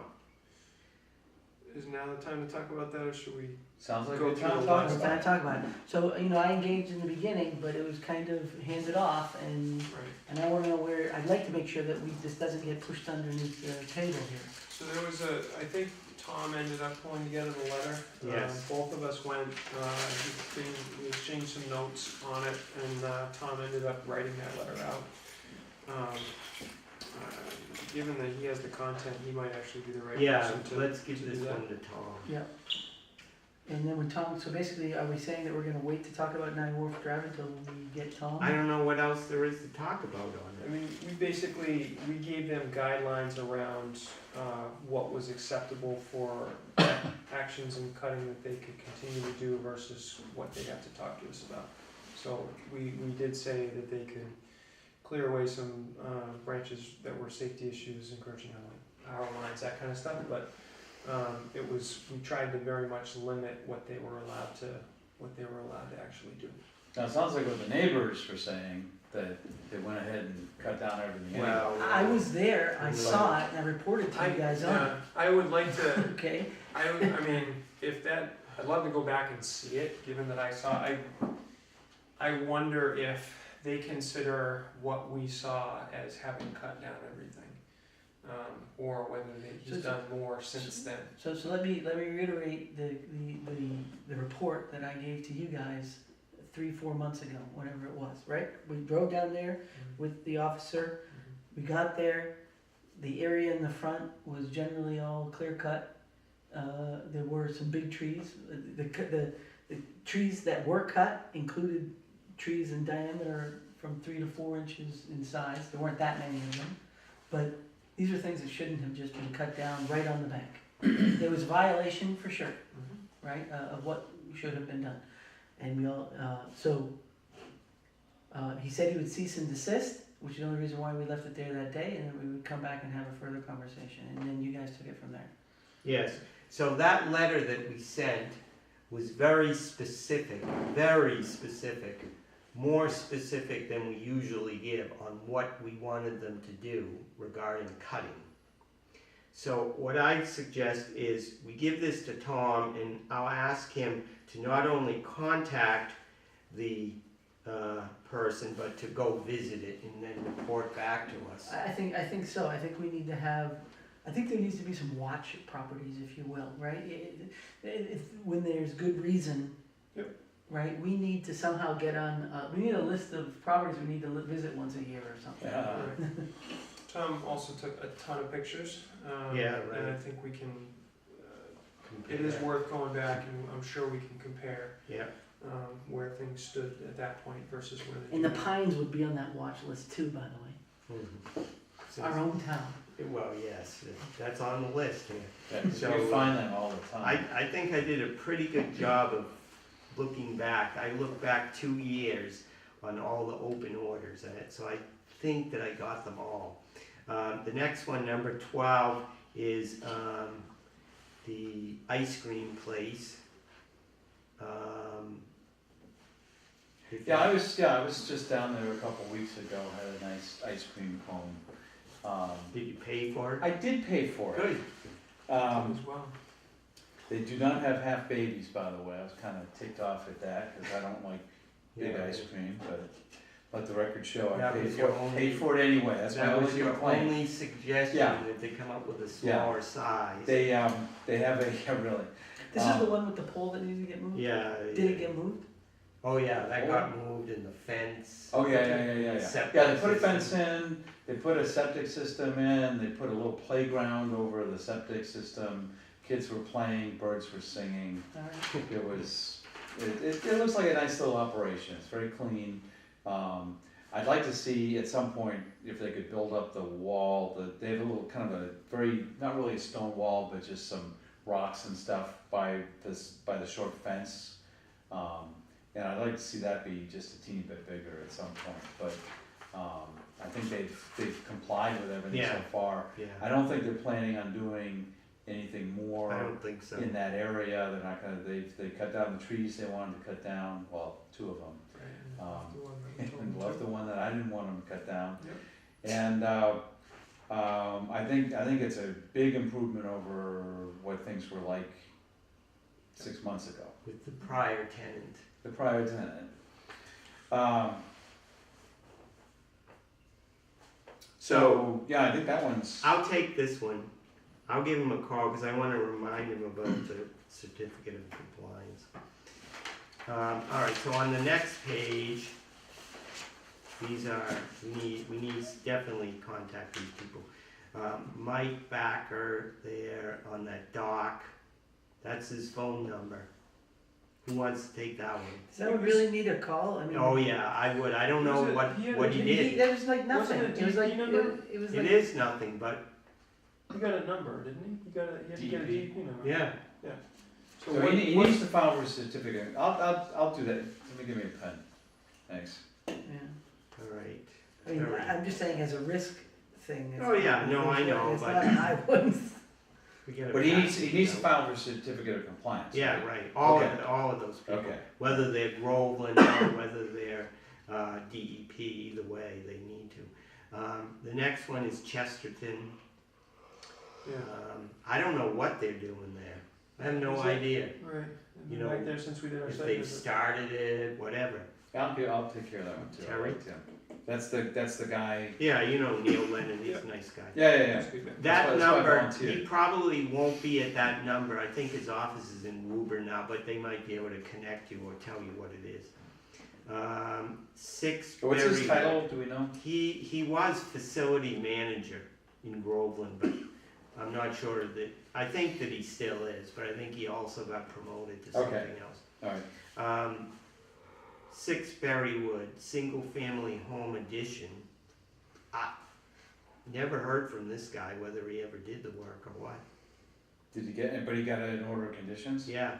Is now the time to talk about that, or should we?
Sounds like
Go
a
through
town
the
talks
It's
about
time
it.
to talk about it. So, I engaged in the beginning, but it was kind of handed off, and
Right.
I wanna know where, I'd like to make sure that this doesn't get pushed underneath the table here.
So there was I think Tom ended up pulling together the letter.
Yes.
Both of us went, we exchanged some notes on it, and Tom ended up writing that letter out. Given that he has the content, he might actually be the right
yeah,
person to.
let's give
to
this
do that.
one to Tom.
Yeah. And then when Tom, so basically, are we saying that we're gonna wait to talk about 9 Wharf Drive until we get Tom?
I don't know what else there is to talk about on
I
it.
mean, we gave them guidelines around what was acceptable for actions and cutting that they could continue to do versus what they have to talk to us about. So we did say that they could clear away some branches that were safety issues, encroaching on like power lines, that kind of stuff, but we tried to very much limit what they were allowed to actually do.
Now, it sounds like what the neighbors were saying, that they went ahead and cut down everything anyway.
Well,
I was there, I saw it, and I reported to you guys on it,
I would like to,
okay?
I mean, I'd love to go back and see it, given that I wonder if they consider what we saw as having cut down everything. Or whether he's done more since then.
So let me reiterate the report that I gave to you guys 3-4 months ago, whatever it was, right? We drove down there with the officer, we got there, the area in the front was generally all clear cut. There were some big trees, the trees that were cut included trees in diameter from 3 to 4 inches in size, there weren't that many of them, but these are things that shouldn't have just been cut down right on the bank. There was a violation for sure, right, of what should have been done. And we all, he said he would cease and desist, which is the only reason why we left it there that day, and then we would come back and have a further conversation, and then you guys took it from there.
Yes, so that letter that we sent was very specific, more specific than we usually give on what we wanted them to do regarding cutting. So what I suggest is we give this to Tom, and I'll ask him to not only contact the person, but to go visit it and then report back to us.
I think so. I think we need to have, I think there needs to be some watch properties, if you will, right? When there's good reason,
Yep.
right? We need to somehow get on, we need a list of properties we need to visit once a year or something.
Yeah.
Right. Tom also took a ton of pictures.
Yeah, right.
And I think we can, it is worth going back, and I'm sure we can compare
Yeah,
where things stood at that point versus where they
And the
do now.
Pines would be on that watch list too, by the way.
So-
Our own town.
well, yes, that's on the list here.
Yeah,
So,
we find them all the time.
I think I did a pretty good job of looking back. I looked back 2 years on all the open orders, so I think that I got them all. The next one, number 12, is the ice cream place.
Yeah, I was just down there a couple weeks ago, had a nice ice cream cone.
Did you pay for it?
I did pay for it.
Good.
As well.
They do not have half babies, by the way. I was kind of ticked off at that because I don't like big
Yeah.
ice cream, but let the record show I
That
paid
was
for
your
it.
only-
Paid for it anyway. That's my
That was
only
your
complaint.
only suggestion,
Yeah.
that they come up with a
Yeah.
smaller size.
They have a yeah, really.
This is the one with the pole that needed to get moved?
Yeah.
Did it get moved?
Oh, yeah, that got moved in the fence.
Oh yeah.
Septic
Yeah, they put a
system.
fence in. They put a septic system in. They put a little playground over the septic system. Kids were playing. Birds were singing.
All right.
It was, it looks like a nice little operation, it's very clean. I'd like to see at some point if they could build up the wall, they have a little kind of a very, not really a stone wall, but just some rocks and stuff by the short fence. And I'd like to see that be just a teeny bit bigger at some point, but, I think they've complied with everything so
Yeah.
far.
Yeah,
I don't think they're planning on doing anything more
I don't think so.
in that area. They're not gonna, they cut down the trees they wanted to cut down, well, 2 of them.
Right, and the one that we told
And
them
left
to.
the one that I didn't want them to cut down.
Yep.
And, I think it's a big improvement over what things were like 6 months ago,
With the prior tenant.
the prior tenant. So, yeah, I think that one's,
I'll take this one. I'll give him a call because I want to remind him about the certificate of compliance. All right, so on the next page, these are, we need to definitely contact these people. Mike Backer there on that dock, that's his phone number. Who wants to take that one?
Does that one really need a call? I mean.
Oh, yeah, I would. I don't know
Was it-
what
he had
what
a
he
He,
did.
that was like nothing.
Wasn't it a
It was like,
DP number?
it was
It
like.
is nothing, but
He got a number, didn't he? He had to get a
DP.
DP number.
yeah.
So
so
what,
he needs to file for a certificate. I'll do that. Let me give me a pen. Thanks.
Yeah.
All right.
I mean,
All right.
I'm just saying as a risk thing. it's
Oh, yeah,
not-
no, I know,
It's
but-
not, I wouldn't.
We gotta
But he
pass
needs
these
to
out.
file for a certificate of compliance.
Yeah, right. All
Okay.
all of those people,
Okay.
whether they're Groveland or whether they're DEP, either way, they need to. The next one is Chesterton.
yeah,
I don't know what they're doing there. I have no
Is it-
idea.
right. And
You
been
know,
back there since we did our
If
site
they've
visit.
started it, whatever.
I'll take care of that one too. I
Terry?
like Tim. That's the guy.
Yeah, you know Neil Lennon, he's
Yeah.
a nice guy.
Yeah.
That's good.
That's
That
why I
number,
volunteered.
he probably won't be at that number. I think his office is in Woburn now, but they might be able to connect you or tell you what it is. 6
What's his
Berry-
title? Do we know?
He was facility manager in Groveland, but I'm not sure that, I think that he still is, but I think he also got promoted to something
Okay.
else.
All right.
6 Berrywood, single family home addition. never heard from this guy whether he ever did the work or what.
Did you get, anybody got an order of conditions?
Yeah,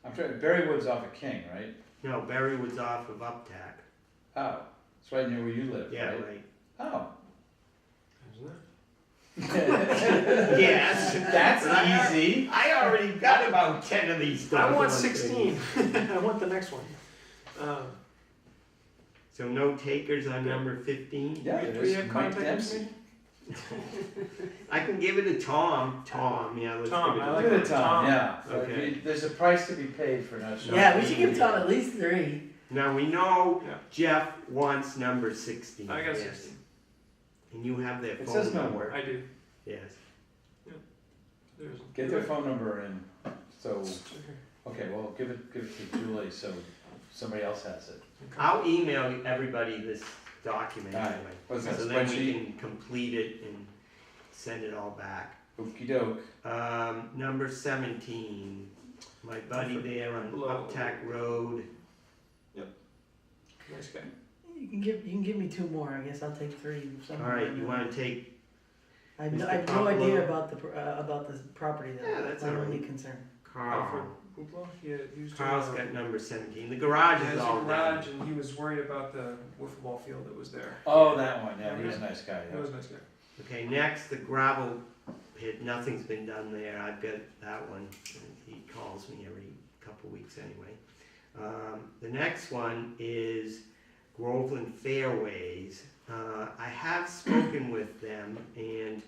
I'm trying, Berrywood's off of King, right?
no, Berrywood's off of Uptack.
Oh, it's right near where you live,
Yeah,
right?
right.
Oh.
Isn't it?
Yes,
That's easy.
I already got about 10 of these.
I want
doggone
16.
things.
I want the next one.
So no takers on number 15?
Yeah,
Do we
there's
have
Mike
contact
Dempsey.
information?
I can give it to Tom. Yeah, let's
Tom,
give it
I
to
like
Look at
it.
it, Tom, yeah.
Okay.
There's a price to be paid for not showing.
Yeah, we should give Tom at least 3.
Now we know
Yeah.
Jeff wants number 16.
I got
yes.
16.
And you have their
It
phone
says
number.
nowhere.
I do.
Yes.
There's
Get their phone number in, so,
Okay.
okay, well, give it to Julie, so somebody else has it.
I'll email everybody this document
Alright.
anyway.
What's that,
So then we
spreadsheet?
can complete it and send it all back.
Okey doke.
Number 17, my buddy there on
Hello.
Uptack Road.
Nice guy.
You can give me 2 more, I guess I'll take 3.
Alright, you wanna take,
I have no,
Mr.
I have no idea
Popolo?
about the property though.
Yeah, that's
my
all right.
only concern.
Alfred
Carl?
Hoopla? He was
Carl's
doing
got number 17. The garage
He
is
has a
all
garage,
done.
and he was worried about the wiffle ball field that was there.
Oh, that one, yeah, he was a nice guy,
That
yeah.
was a nice guy.
Okay, next, the gravel pit, nothing's been done there, I've got that one, and he calls me every couple weeks anyway. The next one is Groveland Fairways. I have spoken with them, and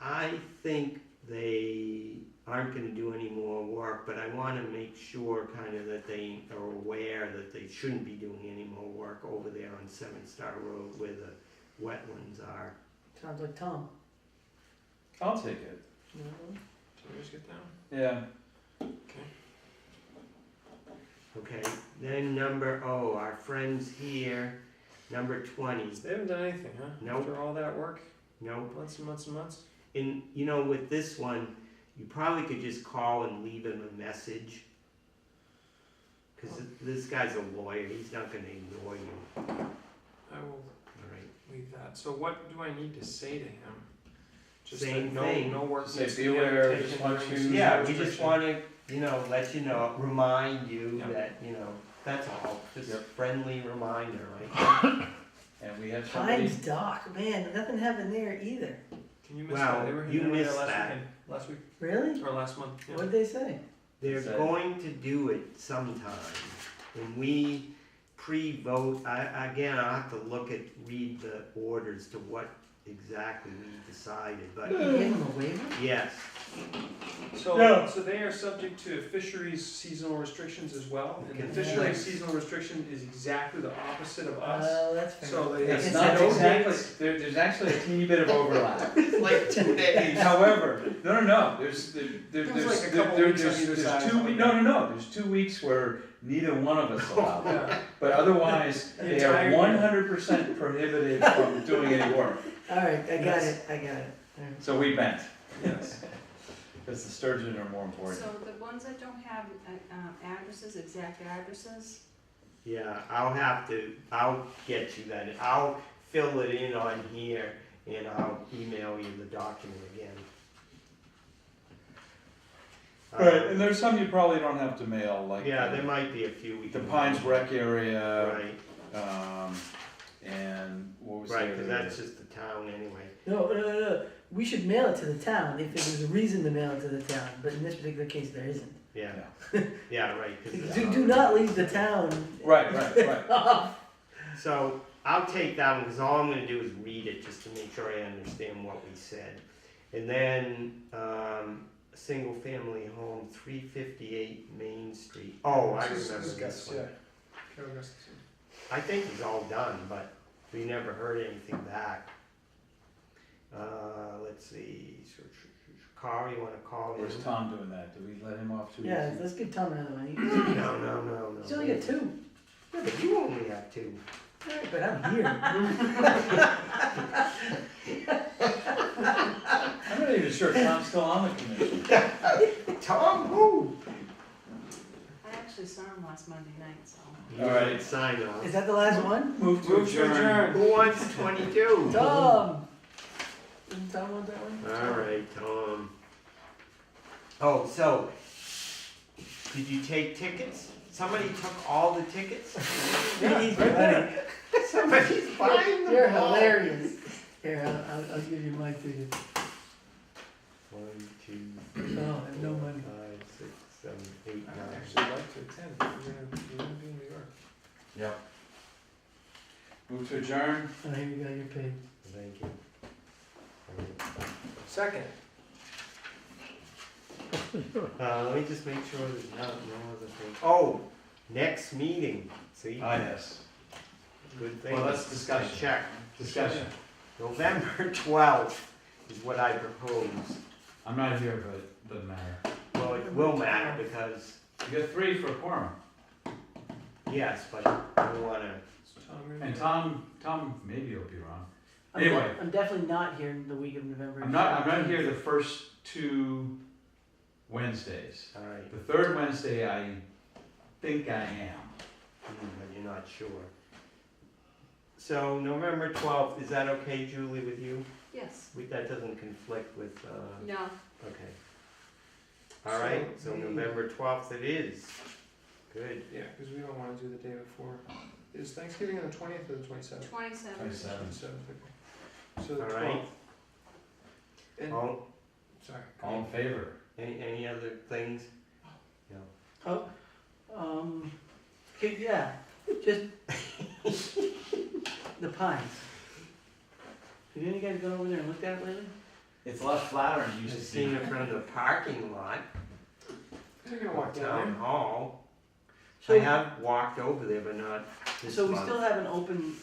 I think they aren't gonna do any more work, but I wanna make sure kinda that they are aware that they shouldn't be doing any more work over there on 7 Star Road where the wetlands are.
Sounds like Tom.
I'll take it,
So we just get down.
yeah.
Okay, then our friends here, number 20.
They haven't done anything, huh?
Nope.
After all that work,
No,
months and months and months.
and with this one, you probably could just call and leave him a message. Cause this guy's a lawyer, he's not gonna ignore you,
I will
alright?
leave that. So what do I need to say to him? Just
Same
that
thing.
no work
Say,
needs to
be
be
aware,
undertaken
just want
during
you-
this
Yeah, we just
restriction.
wanna, let you know, remind you
Yeah.
that, that's all, just a
Yep.
friendly reminder, right?
And we have somebody,
Pines Dock, man, nothing happened there either.
Can you miss
Well,
that? They were
you
there
missed
last
that.
weekend, last week
Really?
or last month. Yeah.
What'd they say?
They're
Said-
going to do it sometime, and we pre-vote, I'll have to read the orders to what exactly we decided, but
You gave them a waiver?
yes,
So they are subject to fisheries seasonal restrictions as well, and the
Okay.
fisheries seasonal restriction is exactly the opposite of us.
Oh, that's fair.
So they
it's
It's
not
no
exactly,
dates.
there's actually a teeny bit of overlap.
it's like 2 days.
However, no, there's
There's like a couple weeks on either side.
2 weeks, no, there's 2 weeks where neither one of us allow it.
Yeah.
But otherwise,
The
they
entire
are
year.
100% prohibited from doing any work.
Alright, I got
Yes.
it. Alright.
So we bent,
Yes.
because the sturgeon are more important.
So the ones that don't have addresses, exact addresses,
Yeah, I'll get you that, I'll fill it in on here, and I'll email you the document again.
Right, and there's some you probably don't have to mail, like
Yeah, there might be a few we
the
can.
Pines Rec area,
Right,
and what was the
right,
other?
cause that's just the town anyway.
No. We should mail it to the town if there was a reason to mail it to the town, but in this particular case, there isn't.
Yeah, yeah, right, 'cause it's
Do not leave the town
Right.
off.
So I'll take that one, because all I'm gonna do is read it, just to make sure I understand what we said. And then, single family home, 358 Main Street. Oh, I
This is
remember this
Gus,
one.
yeah. Carol Gustafson.
I think he's all done, but we never heard anything back. Let's see, Carl, you wanna call him?
Where's Tom doing that? Did we let him off 2 weeks?
Yeah, let's give Tom another one.
No.
He's only got 2.
Yeah, but you only have 2.
Alright, but I'm here.
I'm not even sure Tom's still on the commission.
Tom, who?
I actually actually saw him last Monday night, so.
All right, sign off.
Is that the last one?
Move to adjourn.
Who wants 22?
Tom! Didn't Tom want that one?
All right, Tom. Oh, so, did you take tickets? Somebody took all the tickets?
He's funny.
Somebody's buying them
You're
all.
hilarious. Here, I'll give you my ticket.
1, 2,
Oh, I have no money.
5, 6, 7, 8, 9.
I'd actually like to attend, we're gonna be in New York.
Yep. Move to adjourn.
Oh, here you go, you're paid.
Thank you.
Second.
Let me just make sure there's no other thing. Oh, next meeting. See,
Ah, yes.
good thing.
Well, that's discussion.
I checked.
Discussion.
November 12th is what I propose.
I'm not here, but it doesn't matter.
Well, it will matter because,
You got 3 for a quorum.
yes, but I wanna,
And Tom maybe will be wrong.
I'm
Anyway.
I'm definitely not here the week of November.
I'm not here the first 2 Wednesdays.
all right,
The 3rd Wednesday, I think I am.
but you're not sure. So November 12th, is that okay, Julie, with you?
Yes.
That doesn't conflict with,
No.
okay. All right, so
So we-
November 12th it is. Good.
Yeah, because we don't wanna do the day before. Is Thanksgiving on the 20th or the 27th?
27.
27.
27th, okay. So the
All right.
12th. And,
All,
sorry.
All in favor?
any other things?
Oh, okay, yeah, just the pines. Have you guys gone over there and looked at it lately?
It's a lot flatter than it used
I've
to
seen
be.
it from the parking lot,
You're gonna walk
town
down
hall.
So-
I have walked over there, but not this
So we
month.
still have an open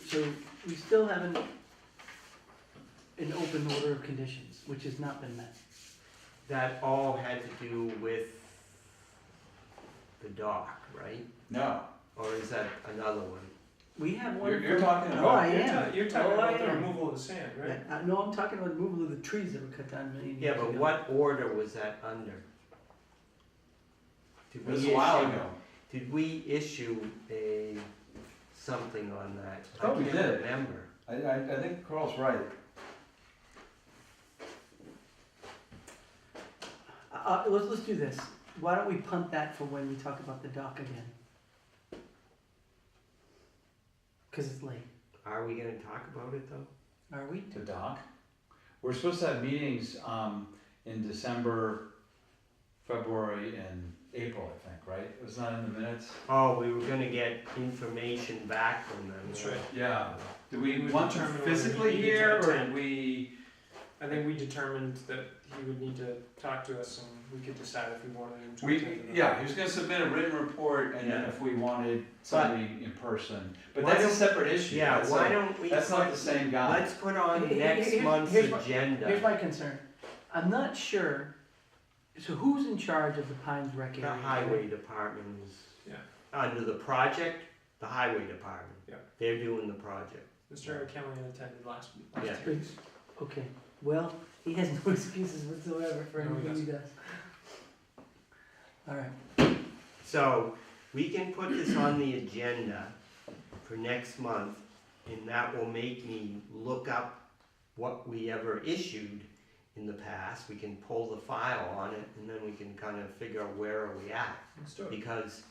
order of conditions, which has not been met.
That all had to do with the dock, right?
No.
Or is that another one?
We have one.
You're talking
Oh,
about.
I
there.
am.
You're talking
Oh, I
about the
am.
removal of the sand, right?
Yeah, no, I'm talking about removal of the trees that were cut down many years
Yeah,
ago.
but what order was that under? Did
It was
we
a while
issue-
ago.
Did we issue something on that?
thought we
can't
did.
remember.
I think Carl's right.
Let's do this. Why don't we punt that for when we talk about the dock again? Cause it's late.
Are we gonna talk about it though?
Are we?
The dock. We're supposed to have meetings in December, February, and April, I think, right? It was not in the minutes?
Oh, we were gonna get information back from them.
That's right.
Yeah. Do we
We
want to
determine whether
physically
we need
here,
to
or
attend.
do we?
I think we determined that he would need to talk to us and we could decide if we wanted him to
We,
attend or not.
yeah, he was gonna submit a written report, and then
Yeah.
if we wanted somebody in person. But
Why
that's a
don't-
separate issue.
Yeah,
That's
why
not-
don't we
That's not
put,
the same guy.
let's put on
Here-
next
here-
month's
here's my-
agenda.
Here's my concern. I'm not sure, so who's in charge of the Pines Rec
The
area?
highway department is.
Yeah.
Under the project, the highway department.
Yeah.
They're doing the project.
Mr. Callahan attended last
Yeah.
2 weeks.
Okay, well, he has no excuses whatsoever for
No, he
anything he does. Alright,
So, we can put this on the agenda for next month, and that will make me look up what we ever issued in the past. We can pull the file on it, and then we can kind of figure out where are we at.
Let's do it.
Because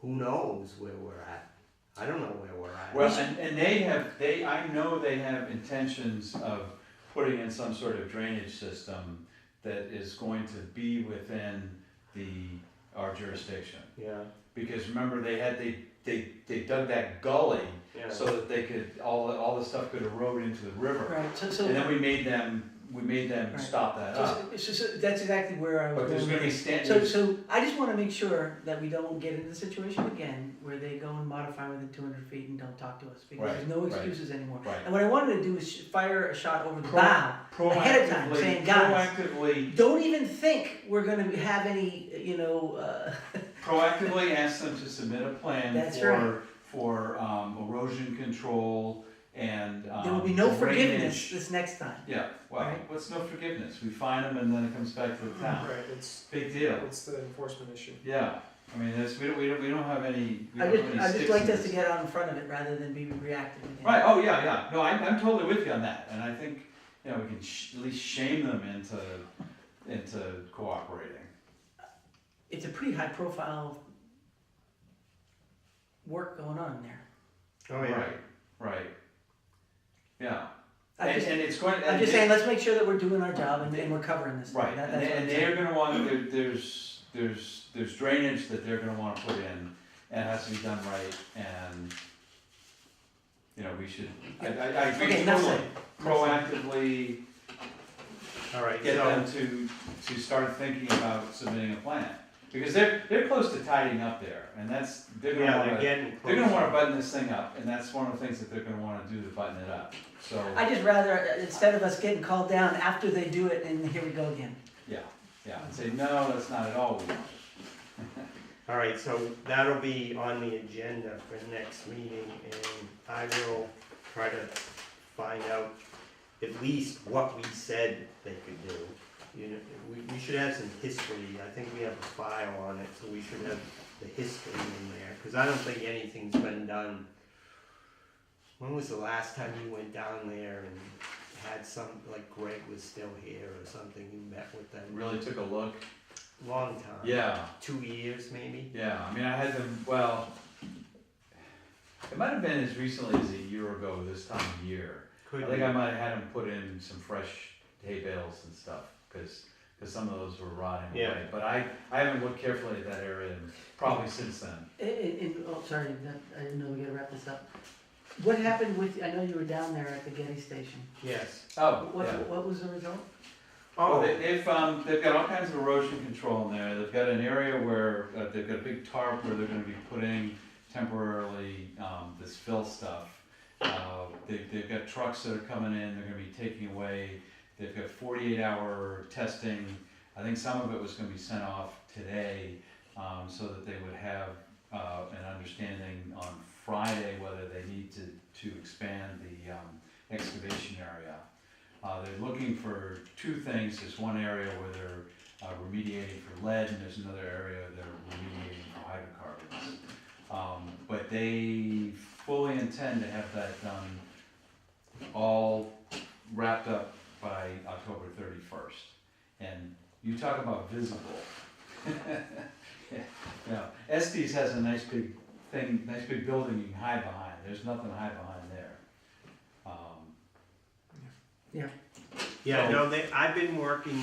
who knows where we're at? I don't know where we're at.
Well, and I know they have intentions of putting in some sort of drainage system that is going to be within our jurisdiction.
Yeah,
Because remember, they dug that gully
yeah.
so that they could, all the stuff could erode into the river.
right, so,
And then we made them
Right.
stop that up.
so that's exactly where I was
But there's
going.
gonna be standards.
So I just wanna make sure that we don't get into the situation again where they go and modify within 200 feet and don't talk to us, because there's no
Right, right.
excuses anymore.
Right.
And what I wanted to do is fire a shot over the bow, ahead of time, saying, guys,
Proactively
don't even think we're gonna have any,
proactively ask them to submit a plan
That's
for erosion control and
there will be no forgiveness
drainage.
this next time.
Yeah, well,
Right.
what's no forgiveness? We fine them and then it comes back to the town.
Right, it's,
Big deal.
it's the enforcement issue.
Yeah, I mean, we don't have any, we
I
don't have any
just
sticks
like
in
us to
this.
get out in front of it rather than be reactive. again.
Right, oh, yeah, no, I'm totally with you on that, and I think, you know, we can at least shame them into cooperating.
It's a pretty high profile work going on there.
Oh, yeah.
Right, yeah.
I'm
And
just,
it's going,
I'm just saying, let's make sure that we're doing our job and we're covering this.
right,
That-
and
that's what I'm
and
saying.
they're gonna want, there's drainage that they're gonna wanna put in, and it has to be done right, and, you know, we should, I agree
Okay, enough
totally,
said.
proactively
All right,
get
so,
them to start thinking about submitting a plan. Because they're close to tidying up there, and that's, they're gonna
yeah, they're
wanna,
getting close.
they're gonna wanna button this thing up, and that's one of the things that they're gonna wanna do to button it up, so,
I just rather, instead of us getting called down after they do it, and here we go again.
yeah, and say, no, that's not at all what we want.
All right, so that'll be on the agenda for next meeting, and I will try to find out at least what we said they could do. You know, we should have some history, I think we have a file on it, so we should have the history in there, cause I don't think anything's been done. When was the last time you went down there and had some, like Greg was still here or something, you met with them?
Really took a look.
Long time.
Yeah,
2 years maybe?
yeah, I mean, I had them, well, it might have been as recently as a year ago this time of year.
Could
I
be.
think I might have had them put in some fresh hay bales and stuff, cause some of those were rotting
Yeah.
away. But I haven't looked carefully at that area and probably since then.
Oh, sorry, I didn't know we gotta wrap this up. What happened with, I know you were down there at the Getty Station.
Yes.
Oh,
What was the result?
Oh, they've got all kinds of erosion control in there. They've got an area where they've got a big tarp where they're going to be putting temporarily this fill stuff. They've got trucks that are coming in. They're going to be taking away. They've got 48-hour testing. I think some of it was going to be sent off today, so that they would have an understanding on Friday whether they need to expand the excavation area. They're looking for two things. There's one area where they're remediating for lead, and there's another area they're remediating for hydrocarbons. But they fully intend to have that done, all wrapped up by October 31st. And you talk about visible. Yeah, Estes has a nice big thing, nice big building you can hide behind. There's nothing to hide behind there.
Yeah,
So-
no, I've been working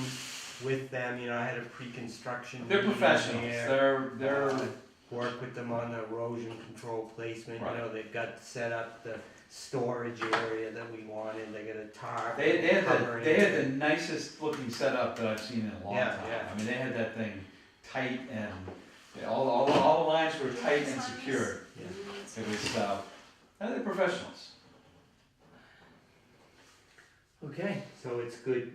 with them, you know, I had a pre-construction
They're
meeting
professionals.
there.
They're
Work with them on the erosion control placement, you
Right.
know, they've got set up the storage area that we wanted, they got a tarp.
They had
covering
the
it.
nicest looking setup that I've seen in a long
Yeah,
time.
yeah.
I mean, they had that thing tight and all the lines were tight and secured.
Yeah.
It was, they're professionals.
Okay,
So it's good,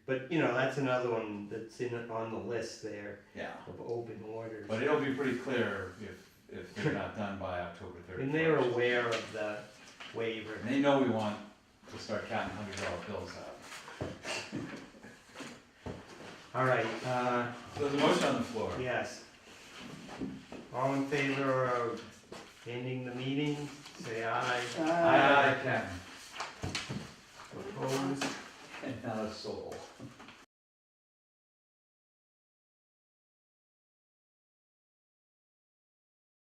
but, you know, that's another one that's on the list there
Yeah.
of open orders.
But it'll be pretty clear if they're not done by October 31st.
And they're aware of the waiver.
And they know we want to start counting $100 bills out.
All right,
So there's a motion on the floor.
yes. All in favor of ending the meeting, say aye.
Aye, Captain.
Opposed?
And not a soul.